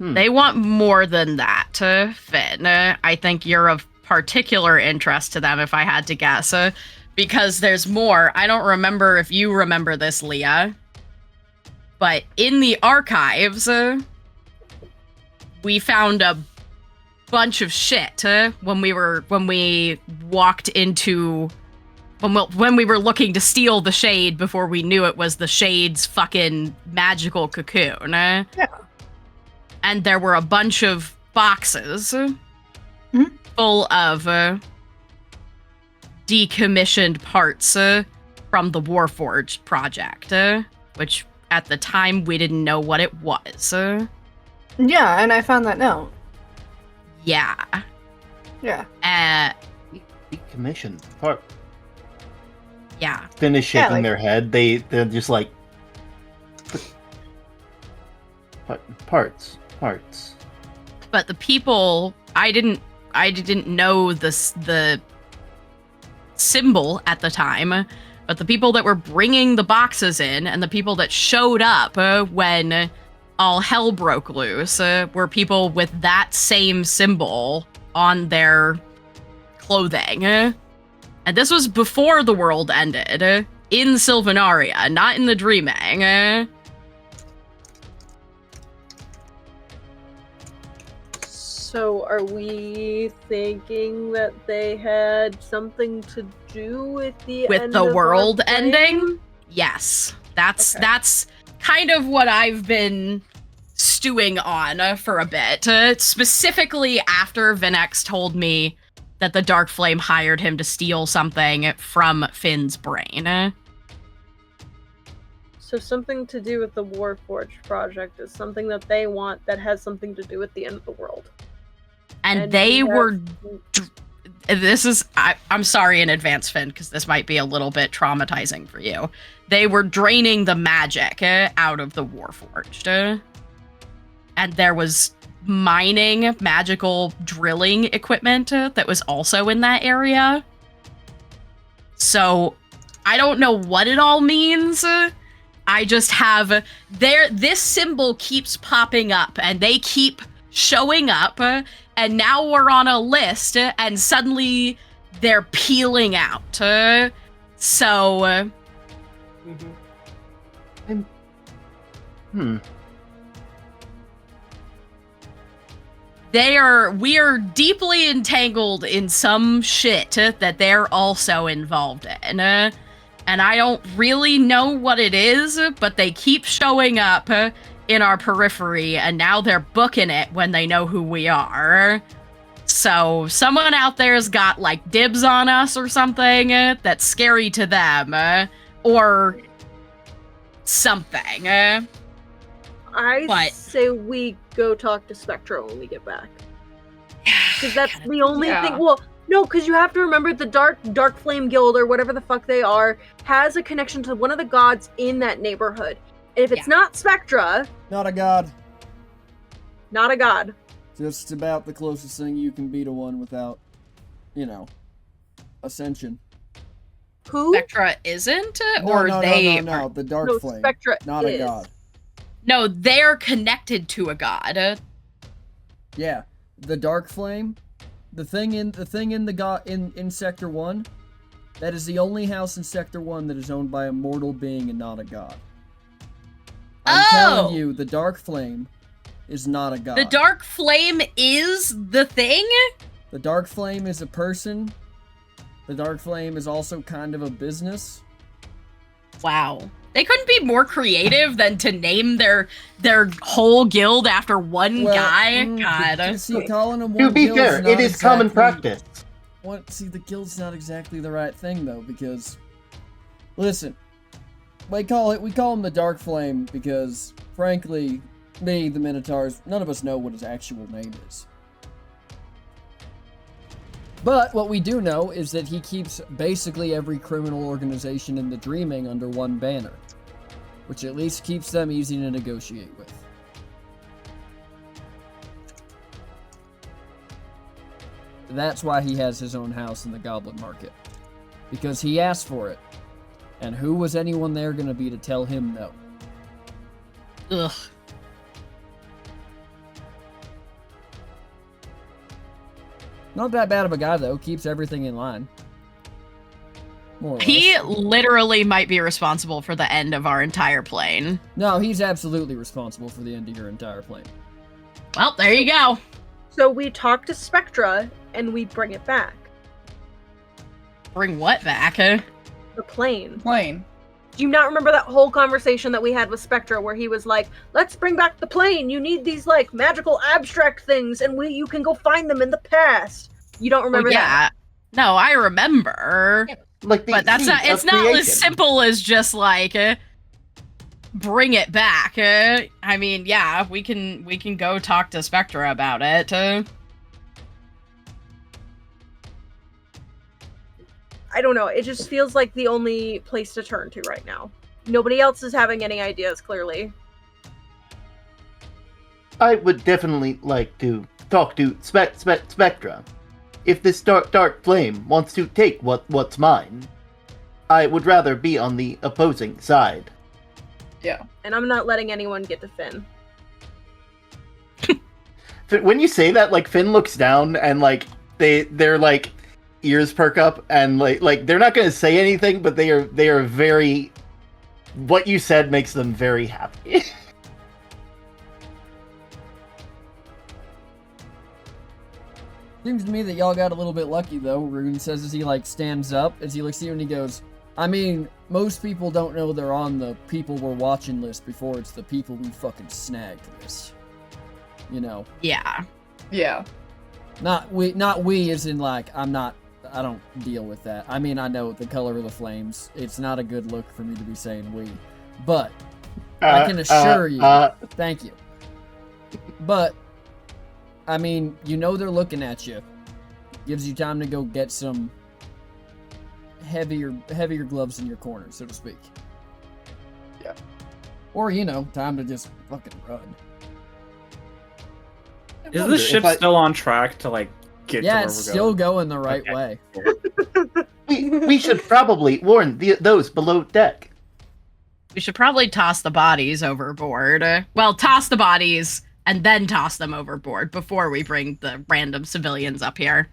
They want more than that, Finn. I think you're of particular interest to them, if I had to guess. Because there's more. I don't remember if you remember this, Leah. But in the archives, we found a bunch of shit when we were looking to steal the shade before we knew it was the shade's fucking magical cocoon. Yeah. And there were a bunch of boxes full of decommissioned parts from the Warforged project, which at the time we didn't know what it was. Yeah, and I found that note. Yeah. Yeah. Decommissioned part. Yeah. Finn is shaking like- their head. They're just like parts. But the people, I didn't know the symbol at the time, but the people that were bringing the boxes in and the people that showed up when all hell broke loose were people with that same symbol on their clothing. And this was before the world ended, in Sylvanaria, not in the Dreaming. So are we thinking that they had something to do with the end of world our ending? flame? Yes. That's Okay. that's kind of what I've been stewing on for a bit. Specifically after Vinex told me that the Dark Flame hired him to steal something from Finn's brain. So something to do with the Warforged project is something that they want that has something to do with the end of the world. And we they have- were... I'm sorry in advance, Finn, because this might be a little bit traumatizing for you. They were draining the magic out of the Warforged. And there was mining, magical drilling equipment that was also in that area. So, I don't know what it all means. I just have... This symbol keeps popping up, and they keep showing up, and now we're on a list, and suddenly they're peeling out. So... We are deeply entangled in some shit that they're also involved in. And I don't really know what it is, but they keep showing up in our periphery, and now they're booking it when they know who we are. So someone out there's got, like, dibs on us or something that's scary to them, or something. I say we go talk to Spectra when we get back. Because that's the only thing. Well, no, because you have to remember the Dark Flame Guild, or whatever the fuck they are, has a connection to one of the gods in that neighborhood. And if it's not Spectra, Not a god. not a god. Just about the closest thing you can be to one without, ascension. Who? Spectra isn't? Or no, they... no, the Dark No, Flame. Spectra Not is. a god. No, they're connected to a god. Yeah, the Dark Flame, the thing in the god in Sector 1, that is the only house in Sector 1 that is owned by a mortal being and not a god. I'm telling you, the Dark Flame is not a god. The Dark Flame is the thing? The Dark Flame is a person. The Dark Flame is also kind of a business. Wow. They couldn't be more creative than to name their whole guild after one guy. God. See, calling him To one be guild fair, is it not is common exactly- practice. See, the guild's not exactly the right thing though, because listen, we call him the Dark Flame because, frankly, me, the Minotaurs, none of us know what his actual name is. But what we do know is that he keeps basically every criminal organization in the Dreaming under one banner, which at least keeps them easy to negotiate with. That's why he has his own house in the Goblin Market. Because he asked for it. And who was anyone there going to be to tell him no? Ugh. Not that bad of a guy, though. Keeps everything in line. More or less. He literally might be responsible for the end of our entire plane. No, he's absolutely responsible for the end of your entire plane. Well, there you go. So we talk to Spectra and we bring it back. Bring what back? The plane. Plane. Do you not remember that whole conversation that we had with Spectra where he was like, let's bring back the plane. You need these like magical abstract things and you can go find them in the past. You don't remember that? No, I remember. Like the But that's seed not, it's of not creation. as simple as just like bring it back. I mean, yeah, we can go talk to Spectra about it. I don't know. It just feels like the only place to turn to right now. Nobody else is having any ideas, clearly. I would definitely like to talk to Spectra. If this dark flame wants to take what's mine, I would rather be on the opposing side. Yeah. And I'm not letting anyone get to Finn. When you say that, like Finn looks down and like they're like ears perk up and like they're not gonna say anything, but they are very. What you said makes them very happy. Seems to me that y'all got a little bit lucky, though. Rune says as he, like, stands up, as he looks at you and he goes, I mean, most people don't know they're on the people we're watching list before it's the people we fucking snagged list. You know? Yeah. Yeah. Not we as in, like, I don't deal with that. I mean, I know the color of the flames. It's not a good look for me to be saying we. But, I can assure you, thank you. But, I mean, you know they're looking at you. Gives you time to go get some heavier gloves in your corner, so to speak. Yeah. Or, you know, time to just fucking run. Is the ship still on track to like get to Yeah, where it's we're still going? going the right way. we should probably warn those below deck. We should probably toss the bodies overboard. Well, toss the bodies and then toss them overboard before we bring the random civilians up here.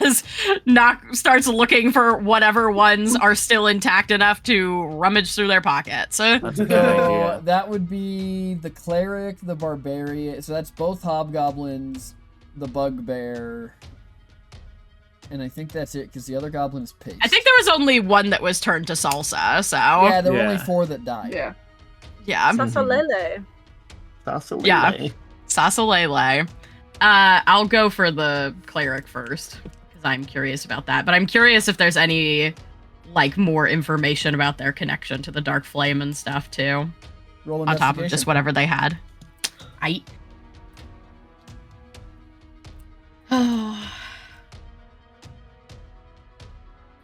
As Nock starts looking for whatever ones are still intact enough to rummage through their pockets. That's a good So idea. that would be the cleric, the barbarian. So that's both hobgoblins, the bugbear, and I think that's it because the other goblin is pigs. I think there was only one that was turned to salsa, so Yeah, there were only Yeah. 4 that died. Yeah. yeah. Sasalele. Yeah. Sasalele. I'll go for the cleric first, because I'm curious about that. But I'm curious if there's any, like, more information about their connection to the Dark Flame and stuff, too. Roll On top of investigation. just whatever they had.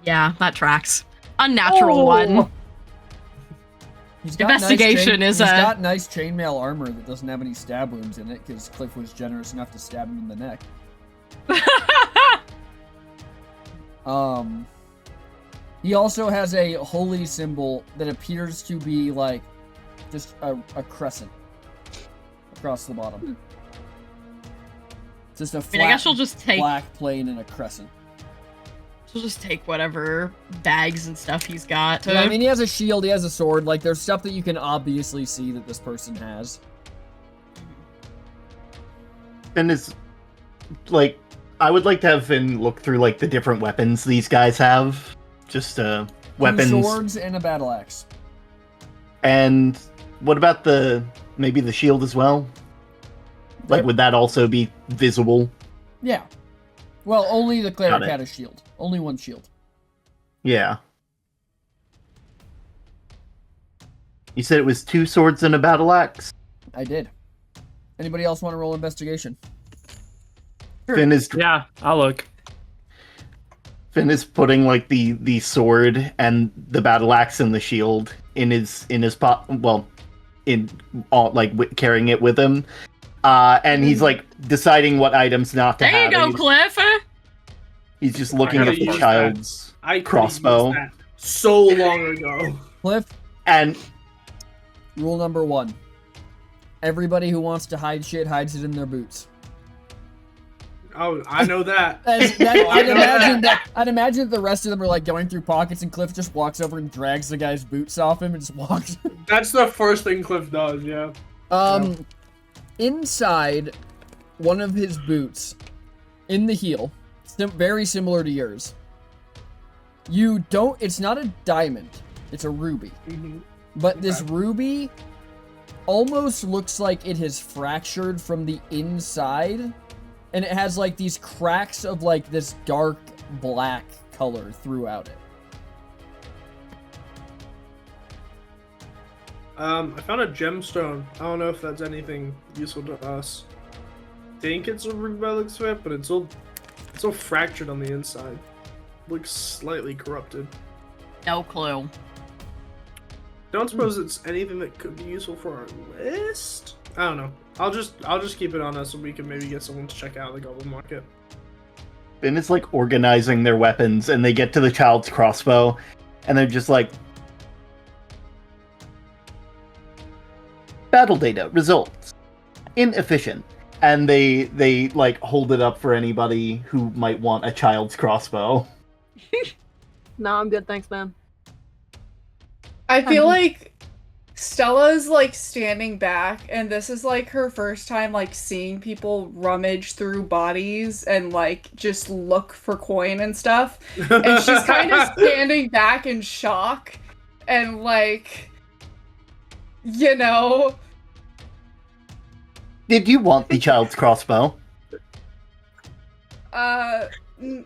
Yeah, that tracks. Unnatural one. He's got Investigation nice is he's a- got nice chainmail armor that doesn't have any stab wounds in it because Cliff was generous enough to stab him in the neck. He also has a holy symbol that appears to be like just a crescent across the bottom. Just a I flat mean, I guess she'll just take black plane and a crescent. whatever bags and stuff he's got. Yeah, I mean, he has a shield, he has a sword. Like, there's stuff that you can obviously see that this person has. And it's like I would like to have Finn look through like the different weapons these guys have. Just weapons. 2 swords and a battle axe. And what about maybe the shield as well? Like, Yep. would that also be visible? Yeah. Well, only the cleric Got it. had a shield. Only one shield. Yeah. You said it was 2 swords and a battle axe? I did. Anybody else want to roll investigation? Finn is Yeah, I'll look. Finn is putting like the sword and the battle axe and the shield in his carrying it with him, and he's like deciding what items not to There have. you go, Cliff. He's just looking at could've the used child's I could've crossbow. used that so long ago. Cliff, And rule number 1. Everybody who wants to hide shit hides it in their boots. Oh, I know that. I'd imagine the rest of them are like going through pockets, and Cliff just walks over and drags the guy's boots off him and just walks. That's the first thing Cliff does, yeah. Inside one of his boots, in the heel, very similar to yours. It's not a diamond, it's a ruby. Mm-hmm. But this ruby almost looks like it has fractured from the inside, and it has like these cracks of like this dark black color throughout it. I found a gemstone. I don't know if that's anything useful to us. I think it's a ruby by the looks of it, but it's all fractured on the inside. Looks slightly corrupted. No clue. Don't suppose it's anything that could be useful for our list? I don't know. I'll just keep it on us so we can maybe get someone to check out the goblin market. Finn is like organizing their weapons, and they get to the child's crossbow, and they're just like, battle data results inefficient, and they like hold it up for anybody who might want a child's crossbow. No, I'm good, thanks, man. I feel like Stella's like standing back, and this is like her first time like seeing people rummage through bodies and like just look for coin and stuff. And she's kind of standing back in shock and like, you know. Did you want the child's crossbow?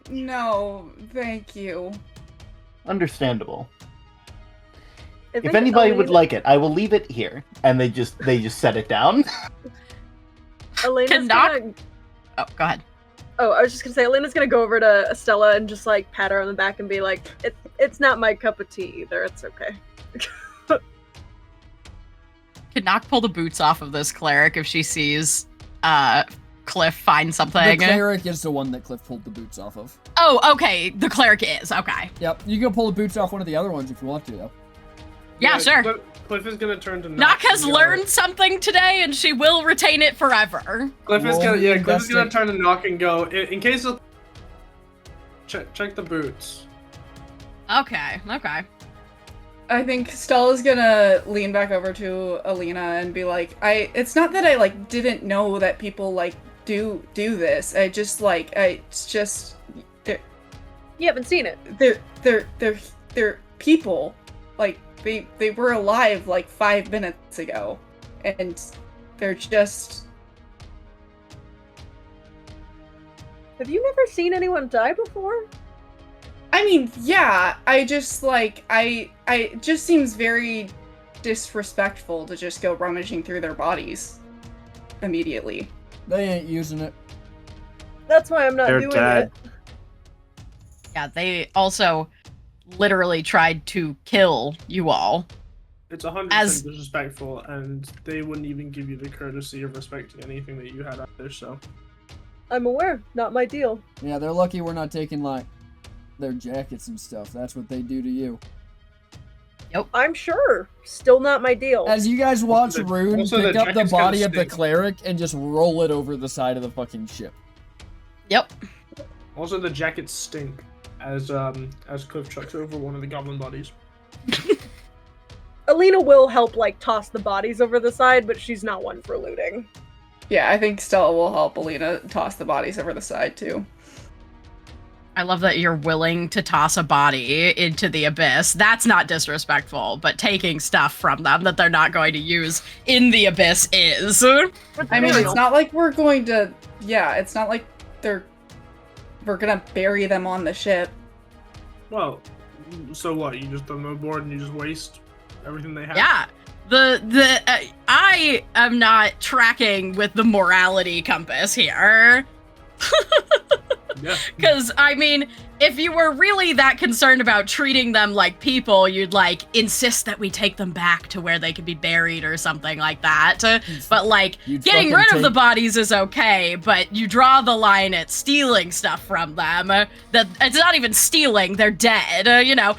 No, thank you. Understandable. I If think anybody would Elena- like it, I will leave it here. And they just set it down. Elena's Cannot- gonna... Oh, go ahead. Oh, I was just gonna say, Elena's gonna go over to Estella and just like pat her on the back and be like, "It's not my cup of tea either. It's okay." Could Knock pull the boots off of this cleric if she sees Cliff find The something? cleric is the one that Cliff pulled the boots off of. Oh, okay. The cleric is. Okay. Yep, you can pull the boots off one of the other ones if you want to, though. Yeah, sure. Cliff is gonna turn to Knock has and go- learned something today, and she will retain it forever. Cliff is Roll gonna the Cliff is gonna investigate. turn to Knock and go in case of check the boots. Okay. I think Stella's gonna lean back over to Alina and be like, it's not that I like didn't know that people like do this. I just like it's just You haven't seen it. they're people. Like they were alive like 5 minutes ago. And they're just Have you never seen anyone die before? I mean, yeah, I just like it just seems very disrespectful to just go rummaging through their bodies immediately. They ain't using it. That's why I'm not They're doing dead. it. Yeah, they also literally tried to kill you all. It's 100% As- disrespectful, and they wouldn't even give you the courtesy of respecting anything that you had out there. So I'm aware. Not my deal. Yeah, they're lucky we're not taking, like, their jackets and stuff. That's what they do to you. I'm sure. Still not my deal. As you guys watch Also, Rune also pick the up the jacket's gonna body of the stink. cleric and just roll it over the side of the fucking ship. Yep. also the jackets stink. As Cliff chucks over one of the goblin bodies. Alina will help like toss the bodies over the side, but she's not one for looting. Yeah, I think Stella will help Alina toss the bodies over the side too. I love that you're willing to toss a body into the abyss. That's not disrespectful, but taking stuff from them that they're not going to use in the abyss is. I mean, it's not like we're going to. Yeah, it's not like we're gonna bury them on the ship. Well, so what? You just throw them overboard and you just waste everything they have? Yeah. I am not tracking with the morality compass here. Yeah. Because, I mean, if you were really that concerned about treating them like people, you'd, like, insist that we take them back to where they could be buried or something like that. But, like, You'd getting fucking rid of the take- bodies is okay, but you draw the line at stealing stuff from them. That it's not even stealing, they're dead, you know.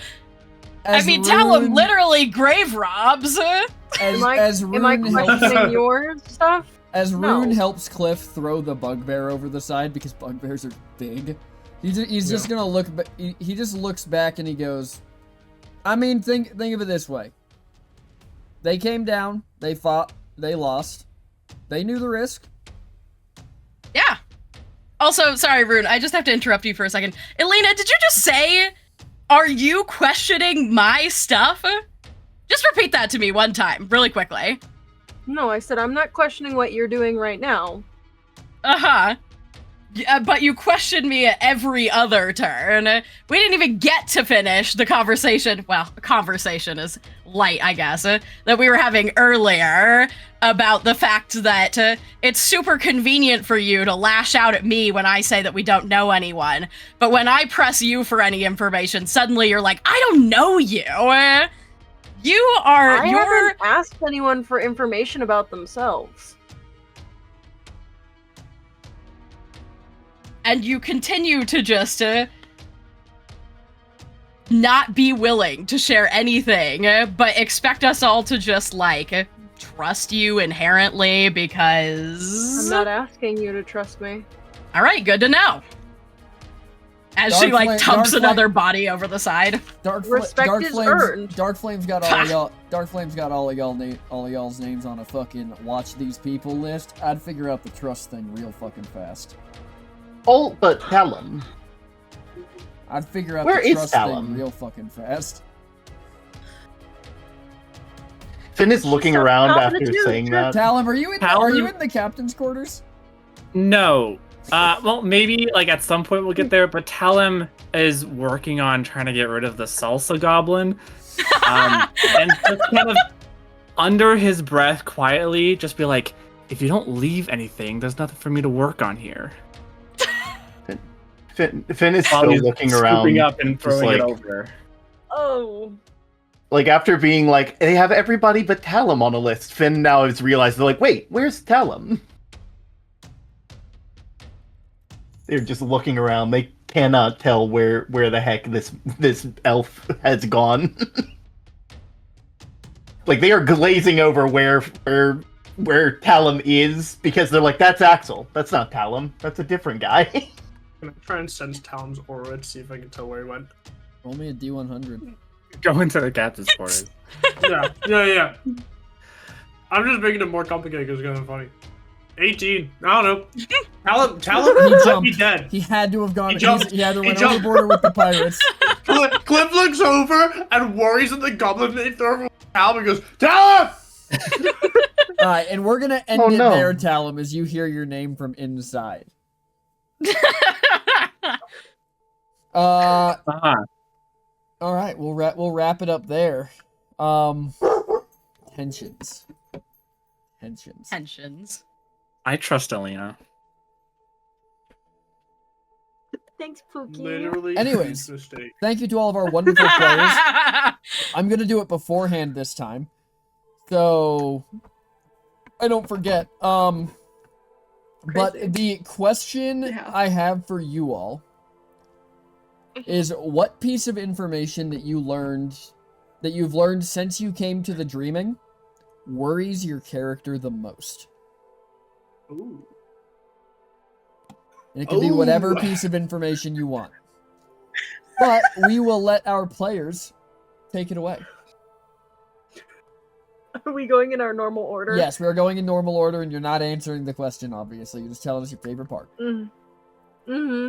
I mean, Talon Rune- literally grave robs. as Am I Rune questioning helps, your stuff? as No. Rune helps Cliff throw the bugbear over the side because bugbears are big. He's just gonna look. He just looks back and he goes, "I mean, think of it this way. They came down. They fought. They lost. They knew the risk. Yeah. Also, sorry, Rune, I just have to interrupt you for a second. Elena, did you just say, are you questioning my stuff? Just repeat that to me one time, really quickly. No, I said I'm not questioning what you're doing right now. Uh-huh. Yeah, but you questioned me at every other turn. We didn't even get to finish the conversation. Well, conversation is light, I guess, that we were having earlier about the fact that it's super convenient for you to lash out at me when I say that we don't know anyone. But when I press you for any information, suddenly you're like, I don't know you. You are, I you're... haven't asked anyone for information about themselves. And you continue to just not be willing to share anything, but expect us all to just, like, trust you inherently because... I'm not asking you to trust me. Alright, good to know. As Dark she, like, Flame- dumps Dark another body over the side. Respect is earned. Dark Flame's got all y'all. Dark Flame's got all of y'all's names on a fucking watch these people list. I'd figure out the trust thing real fucking fast. Oh, but Talon. I'd figure out Where the is trust Talon? thing real fucking fast. Finn is looking Stop around talking after to saying you. that. Talon, are you in the captain's quarters? No. Well, maybe like at some point we'll get there, but Talon is working on trying to get rid of the salsa goblin. And just kind of under his breath, quietly, just be like, if you don't leave anything, there's nothing for me to work on here. Finn is While still he's looking scooping around, up and just throwing it like- over. Oh. like after being like, they have everybody but Talon on a list. Finn now has realized they're like, wait, where's Talon? They're just looking around. They cannot tell where the heck this elf has gone. Like they are glazing over where Talon is because they're like, that's Axel. That's not Talon. That's a different guy. Can I try and sense Talon's aura to see if I can tell where he went? Roll me a D100. Go into the captain's quarters. Yeah. I'm just making it more complicated because it's gonna be funny. 18. I don't know. Talon He might jumped. be dead. He had to have gone. He jumped. He either He went jumped. overboard or with the pirates. Cliff looks over and worries that the goblin they throw over Talon and goes, Talon! All right, and we're gonna end Oh, it no. there, Talon, as you hear your name from inside. Uh-huh. All right, we'll wrap it up there. Tensions. Tensions. I trust Elena. Thanks, Pookie. Literally. Anyways. huge mistake. Thank you to all of our wonderful players. I'm gonna do it beforehand this time, so I don't forget. But Crazy. the question Yeah. I have for you all is, what piece of information that you've learned since you came to the dreaming worries your character the most? Ooh. And it could be whatever Ooh. piece of information you want. But we will let our players take it away. Are we going in our normal order? Yes, we are going in normal order, and you're not answering the question, obviously. You're just telling us your favorite part. Mm-hmm.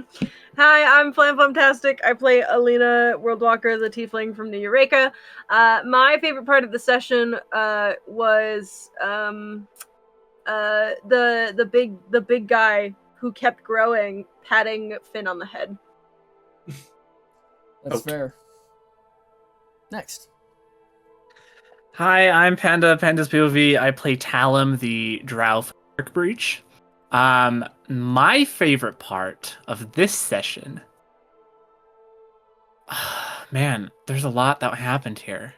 Hi, I'm Flamtastic. I play Alina Worldwalker, the tiefling from New Eureka. My favorite part of the session was the big guy who kept growing, patting Finn on the head. That's Okay. fair. Next. Hi, I'm Panda's POV. I play Talum, the Drow from Dark Breach. my favorite part of this session. Man, there's a lot that happened here.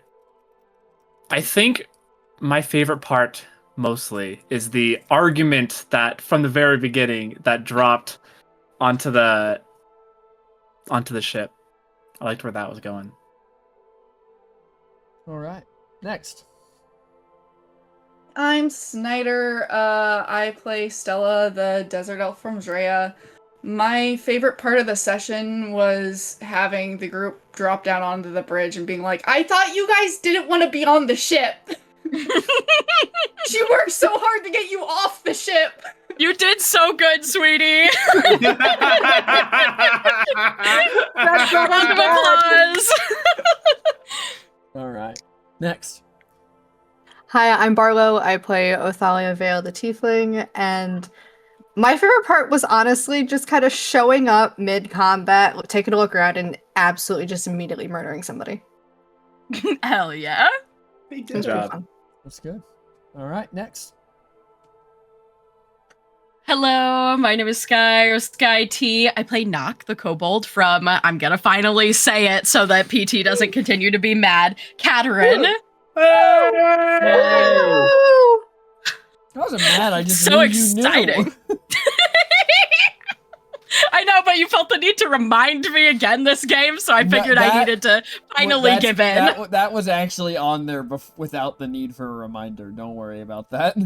I think my favorite part mostly is the argument that from the very beginning that dropped onto the ship. I liked where that was going. All right. Next. I'm Snyder. I play Stella, the desert elf from Drea. My favorite part of the session was having the group drop down onto the bridge and being like, I thought you guys didn't want to be on the ship. She worked so hard to get you off the ship. You did so good, sweetie. Round of applause. All right. Next. Hi, I'm Barlow. I play Othalia Vale, the Tiefling, and my favorite part was honestly just kind of showing up mid-combat, taking a look around, and absolutely just immediately murdering somebody. Hell yeah. Hey, It was Good pretty job. fun. That's good. All right. Next. Hello, my name is Sky, or Sky T. I play Knock, the kobold from, I'm gonna finally say it so that PT doesn't continue to be mad, Katerin. I wasn't mad. I just So knew exciting. You knew. I know, but you felt the need to remind me again this game, so I figured I needed to finally give in. That was actually on there without the need for a reminder. Don't worry about that.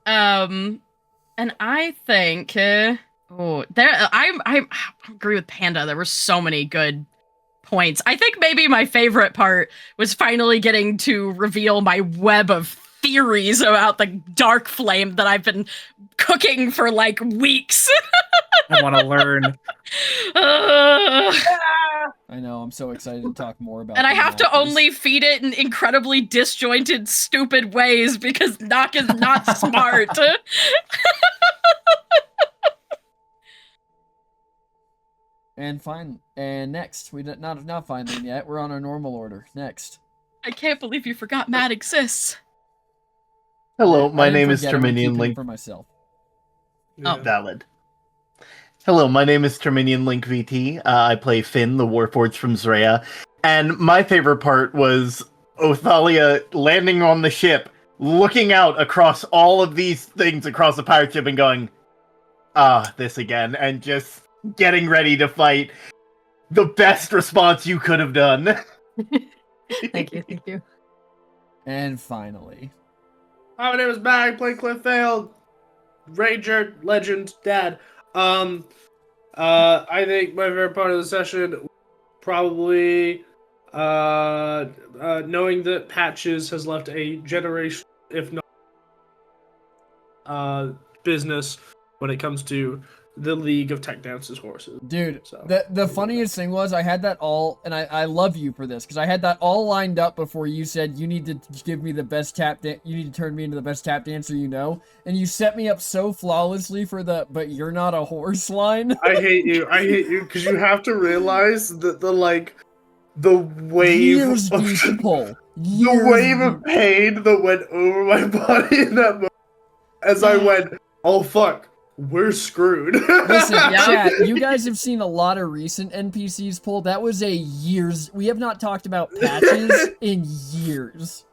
And I think, I agree with Panda. There were so many good points. I think maybe my favorite part was finally getting to reveal my web of theories about the dark flame that I've been cooking for like weeks. I want to learn. I know. I'm so excited to talk more about. And I have to Knockers. only feed it in incredibly disjointed, stupid ways because Knock is not smart. And next, we did not finally yet. We're on our normal order. Next. I can't believe you forgot Matt exists. Hello, I my didn't name is forget him, I'm Terminian keeping it Link. for myself. Valid. Hello, my name is Terminian Link VT. I play Finn, the Warforged from Zrea. And my favorite part was Othalia landing on the ship, looking out across all of these things across the pirate ship and going, this again, and just getting ready to fight. The best response you could have done. Thank you. And finally. Hi, my name is Matt. I play Cliff Vale, Ranger, Legend, Dad. I think my favorite part of the session probably knowing that Patches has left a generation, if not business, when it comes to the League of Tech Dance's horses. Dude, So, the funniest thing was I had that all, and I love you for this, because I had that all lined up before you said you need to give me the best you need to turn me into the best tap dancer you know, and you set me up so flawlessly for the, but you're not a horse line. I hate you, because you have to realize that the wave Years of, deep pull. the wave of pain that went over my body in that moment as I went, oh fuck, we're screwed. Listen, Yeah. chat, you guys have seen a lot of recent NPCs pull. That was a years. We have not talked about Patches in years.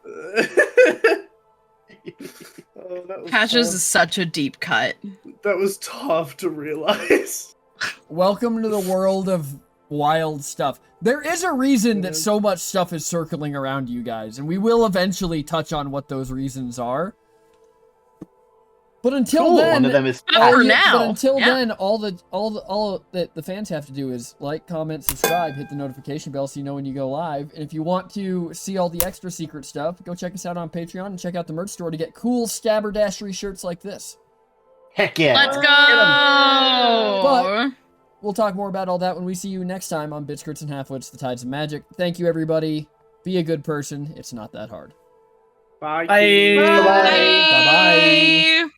Oh, that was Patches tough. is such a deep cut. That was tough to realize. Welcome to the world of wild stuff. There is a reason that so much stuff is circling around you guys, and we will eventually touch on what those reasons are. But until Cool, then, one of them is But for yeah, now, but until yeah. then, all that the fans have to do is like, comment, subscribe, hit the notification bell so you know when you go live. And if you want to see all the extra secret stuff, go check us out on Patreon and check out the merch store to get cool Stabberdashery shirts like this. Heck yeah. Let's go! But we'll talk more about all that when we see you next time on Bit Skirts and Halfwits, The Tides of Magic. Thank you, everybody. Be a good person. It's not that hard. Bye. Bye. Bye. Bye-bye.